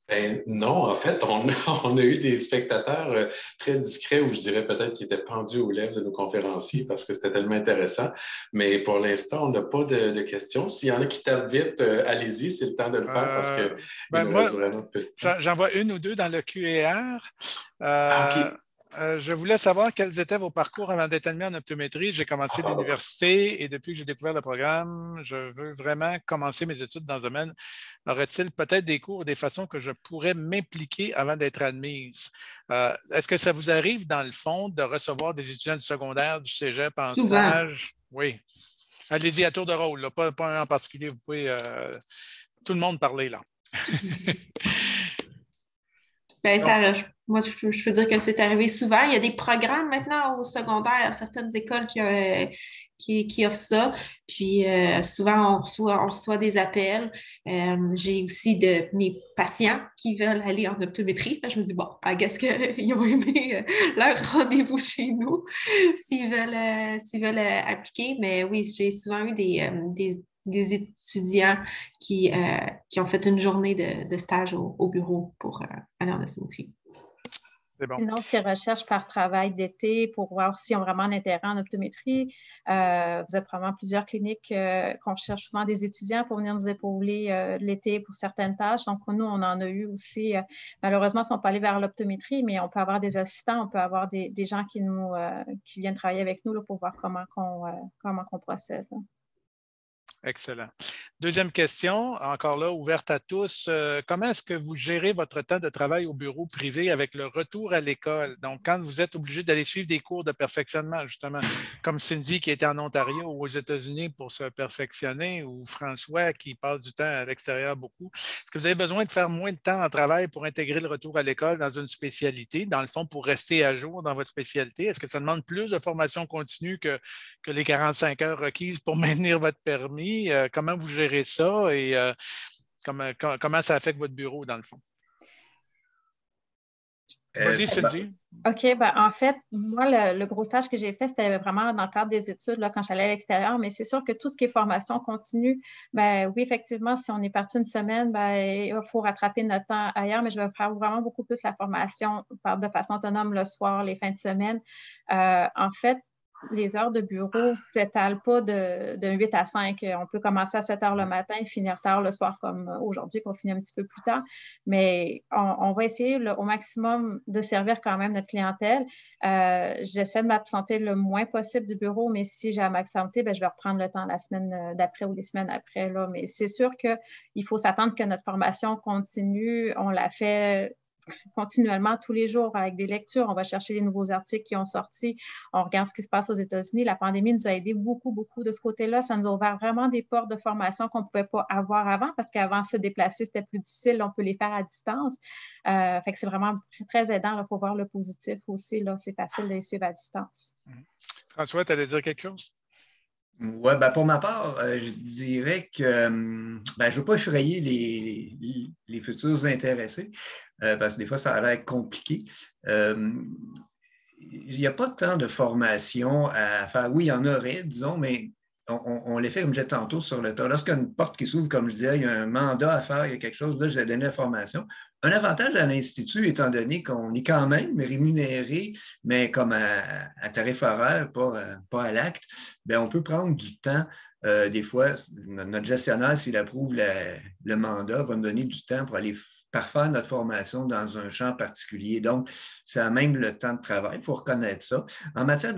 Ben, non, en fait, on a eu des spectateurs très discrets ou je dirais peut-être qui étaient pendus aux lèvres de nos conférenciers parce que c'était tellement intéressant. Mais pour l'instant, on n'a pas de questions. S'il y en a qui tapent vite, allez-y, c'est le temps de le faire parce qu'il nous reste vraiment peu de temps. J'en vois une ou deux dans le QER. OK. Je voulais savoir quels étaient vos parcours avant d'être admis en optométrie. J'ai commencé l'université et depuis que j'ai découvert le programme, je veux vraiment commencer mes études dans ce domaine. Aurait-il peut-être des cours ou des façons que je pourrais m'impliquer avant d'être admise? Est-ce que ça vous arrive, dans le fond, de recevoir des étudiants du secondaire, du cégep en stage? Oui. Allez-y à tour de rôle, là. Pas un en particulier. Vous pouvez tout le monde parler, là. Ben, moi, je peux dire que c'est arrivé souvent. Il y a des programmes maintenant au secondaire, certaines écoles qui offrent ça. Puis souvent, on reçoit des appels. J'ai aussi mes patients qui veulent aller en optométrie. Je me dis, bon, I guess qu'ils ont aimé leur rendez-vous chez nous s'ils veulent appliquer. Mais oui, j'ai souvent eu des étudiants qui ont fait une journée de stage au bureau pour aller en optométrie. C'est bon. Sinon, s'ils recherchent par travail d'été pour voir s'ils ont vraiment un intérêt en optométrie, vous êtes probablement plusieurs cliniques qu'on cherche souvent des étudiants pour venir nous épauler l'été pour certaines tâches. Donc, nous, on en a eu aussi. Malheureusement, ils ne sont pas allés vers l'optométrie, mais on peut avoir des assistants, on peut avoir des gens qui viennent travailler avec nous là, pour voir comment qu'on procède. Là. Excellent. Deuxième question, encore là, ouverte à tous. Comment est-ce que vous gérez votre temps de travail au bureau privé avec le retour à l'école? Donc, quand vous êtes obligé d'aller suivre des cours de perfectionnement, justement, comme Cindy qui était en Ontario ou aux États-Unis pour se perfectionner, ou François qui passe du temps à l'extérieur beaucoup, est-ce que vous avez besoin de faire moins de temps en travail pour intégrer le retour à l'école dans une spécialité, dans le fond, pour rester à jour dans votre spécialité? Est-ce que ça demande plus de formation continue que les 45 heures requises pour maintenir votre permis? Comment vous gérez ça et comment ça affecte votre bureau, dans le fond? Vas-y, Cindy. OK. Ben, en fait, moi, le gros stage que j'ai fait, c'était vraiment dans le cadre des études là, quand j'allais à l'extérieur, mais c'est sûr que tout ce qui est formation continue, ben oui, effectivement, si on est parti une semaine, ben, il faut rattraper notre temps ailleurs, mais je vais faire vraiment beaucoup plus la formation de façon autonome le soir, les fins de semaine. En fait, les heures de bureau ne s'étalent pas de 8 à 5. On peut commencer à 7 heures le matin et finir tard le soir, comme aujourd'hui, qu'on finit un petit peu plus tard. Mais on va essayer au maximum de servir quand même notre clientèle. J'essaie de m'absenter le moins possible du bureau, mais si j'ai à m'absenter, je vais reprendre le temps la semaine d'après ou les semaines après. Là. Mais c'est sûr qu'il faut s'attendre que notre formation continue. On la fait continuellement tous les jours avec des lectures. On va chercher les nouveaux articles qui ont sorti. On regarde ce qui se passe aux États-Unis. La pandémie nous a aidé beaucoup, beaucoup de ce côté-là. Ça nous a ouvert vraiment des portes de formation qu'on ne pouvait pas avoir avant parce qu'avant, se déplacer, c'était plus difficile. On peut les faire à distance. Fait que c'est vraiment très aidant. Il faut voir le positif aussi. Là. C'est facile de les suivre à distance. François, tu allais dire quelque chose? Oui, pour ma part, je dirais que je ne veux pas effrayer les futurs intéressés parce que des fois, ça a l'air compliqué. Il n'y a pas tant de formation à faire. Oui, il y en aurait, disons, mais on les fait, comme je disais tantôt, sur le tas. Lorsqu'il y a une porte qui s'ouvre, comme je disais, il y a un mandat à faire, il y a quelque chose, là, je vais donner la formation. Un avantage à l'Institut, étant donné qu'on est quand même rémunéré, mais comme à tarif horaire, pas à l'acte, on peut prendre du temps. Des fois, notre gestionnaire, s'il approuve le mandat, va me donner du temps pour aller parfaire notre formation dans un champ particulier. Donc, ça a même le temps de travail, il faut reconnaître ça. En matière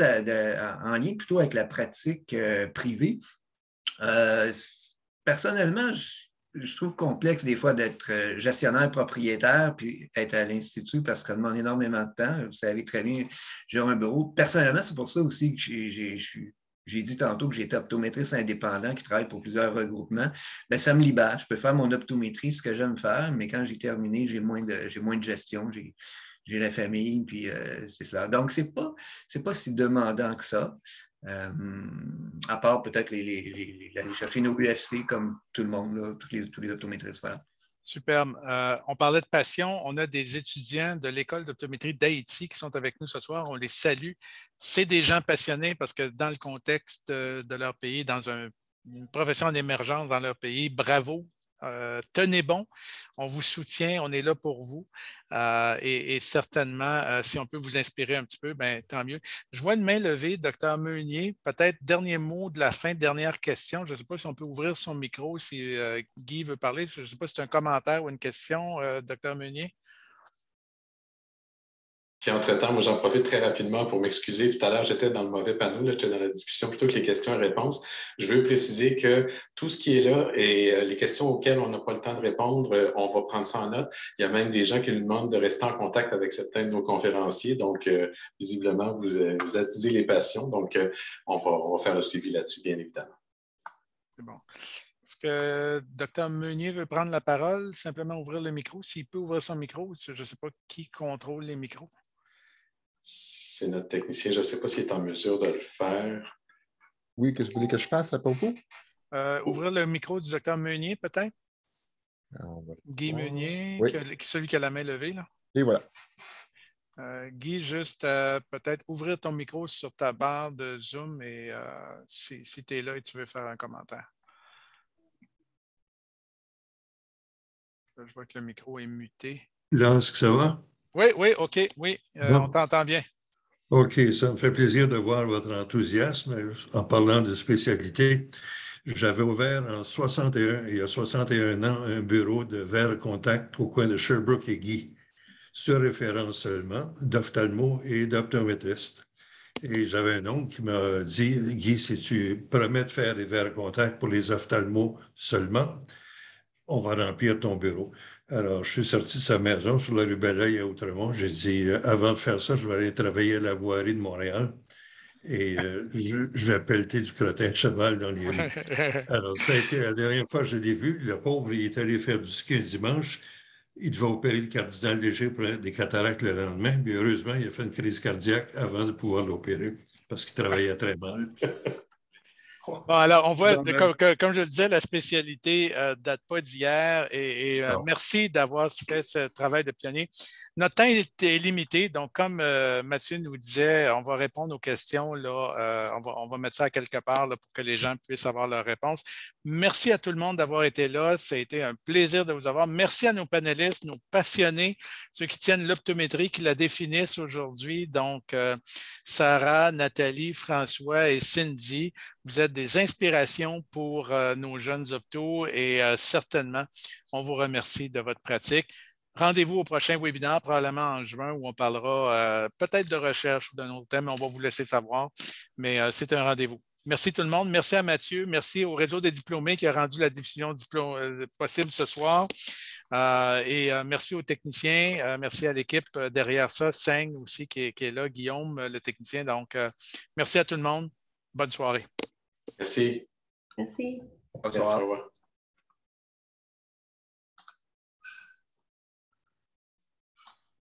en lien plutôt avec la pratique privée, personnellement, je trouve complexe des fois d'être gestionnaire propriétaire puis être à l'Institut parce que ça demande énormément de temps. Vous savez très bien, j'ai un bureau. Personnellement, c'est pour ça aussi que j'ai dit tantôt que j'étais optométriste indépendant qui travaille pour plusieurs regroupements. Ça me libère. Je peux faire mon optométrie, ce que j'aime faire, mais quand j'ai terminé, j'ai moins de gestion. J'ai la famille, puis c'est cela. Donc, c'est pas si demandant que ça. À part peut-être aller chercher nos UFC comme tout le monde, là, tous les optométristes. Voilà. Superbe. On parlait de passion. On a des étudiants de l'École d'optométrie d'Haïti qui sont avec nous ce soir. On les salue. C'est des gens passionnés parce que dans le contexte de leur pays, dans une profession en émergence dans leur pays, bravo. Tenez bon, on vous soutient, on est là pour vous et certainement, si on peut vous inspirer un petit peu, tant mieux. Je vois une main levée, Dr. Meunier, peut-être dernier mot de la fin, dernière question. Je ne sais pas si on peut ouvrir son micro, si Guy veut parler. Je ne sais pas si c'est un commentaire ou une question, Dr. Meunier. Puis entre-temps, moi, j'en profite très rapidement pour m'excuser. Tout à l'heure, j'étais dans le mauvais panneau, j'étais dans la discussion plutôt que les questions et réponses. Je veux préciser que tout ce qui est là et les questions auxquelles on n'a pas le temps de répondre, on va prendre ça en note. Il y a même des gens qui nous demandent de rester en contact avec certains de nos conférenciers. Donc, visiblement, vous attisez les passions. Donc, on va faire le suivi là-dessus, bien évidemment. C'est bon. Est-ce que Dr. Meunier veut prendre la parole? Simplement ouvrir le micro. S'il peut ouvrir son micro, je ne sais pas qui contrôle les micros. C'est notre technicien. Je ne sais pas s'il est en mesure de le faire. Oui, qu'est-ce que vous voulez que je fasse à propos? Ouvrir le micro du Dr. Meunier, peut-être? Guy Meunier, oui. Celui qui a la main levée. Là. Et voilà. Guy, juste peut-être ouvrir ton micro sur ta barre de Zoom et si tu es là et tu veux faire un commentaire. Je vois que le micro est muté. Là, est-ce que ça va? Oui, OK, oui, on t'entend bien. OK, ça me fait plaisir de voir votre enthousiasme. En parlant de spécialité, j'avais ouvert il y a 61 ans, un bureau de verre contact au coin de Sherbrooke et Guy, sur référence seulement, d'ophtalmo et d'optométriste. Et j'avais un oncle qui m'a dit, Guy, si tu promets de faire des verres contact pour les ophtalmos seulement, on va remplir ton bureau. Alors, je suis sorti de sa maison sur la rue Belleuil à Outremont. J'ai dit, avant de faire ça, je vais aller travailler à la voirie de Montréal et je vais pelleter du crottin de cheval dans les rues. Alors, ça a été la dernière fois que je l'ai vu. Le pauvre, il est allé faire du ski un dimanche. Il devait opérer le cardinal léger pour des cataractes le lendemain. Mais heureusement, il a fait une crise cardiaque avant de pouvoir l'opérer parce qu'il travaillait très mal. Bon, alors, on voit, comme je le disais, la spécialité ne date pas d'hier et merci d'avoir fait ce travail de pionnier. Notre temps est limité, donc comme Mathieu nous disait, on va répondre aux questions. Là, on va mettre ça quelque part là, pour que les gens puissent avoir leurs réponses. Merci à tout le monde d'avoir été là. Ça a été un plaisir de vous avoir. Merci à nos panélistes, nos passionnés, ceux qui tiennent l'optométrie, qui la définissent aujourd'hui. Donc, Sarah, Nathalie, François et Cindy. Vous êtes des inspirations pour nos jeunes optos et certainement, on vous remercie de votre pratique. Rendez-vous au prochain webinaire, probablement en juin, où on parlera peut-être de recherche ou d'un autre thème, on va vous laisser savoir, mais c'est un rendez-vous. Merci tout le monde. Merci à Mathieu. Merci au réseau des diplômés qui a rendu la diffusion possible ce soir. Et merci aux techniciens. Merci à l'équipe derrière ça, Seng aussi qui est là, Guillaume, le technicien. Donc, merci à tout le monde. Bonne soirée. Merci. Merci. Bonsoir. Au revoir.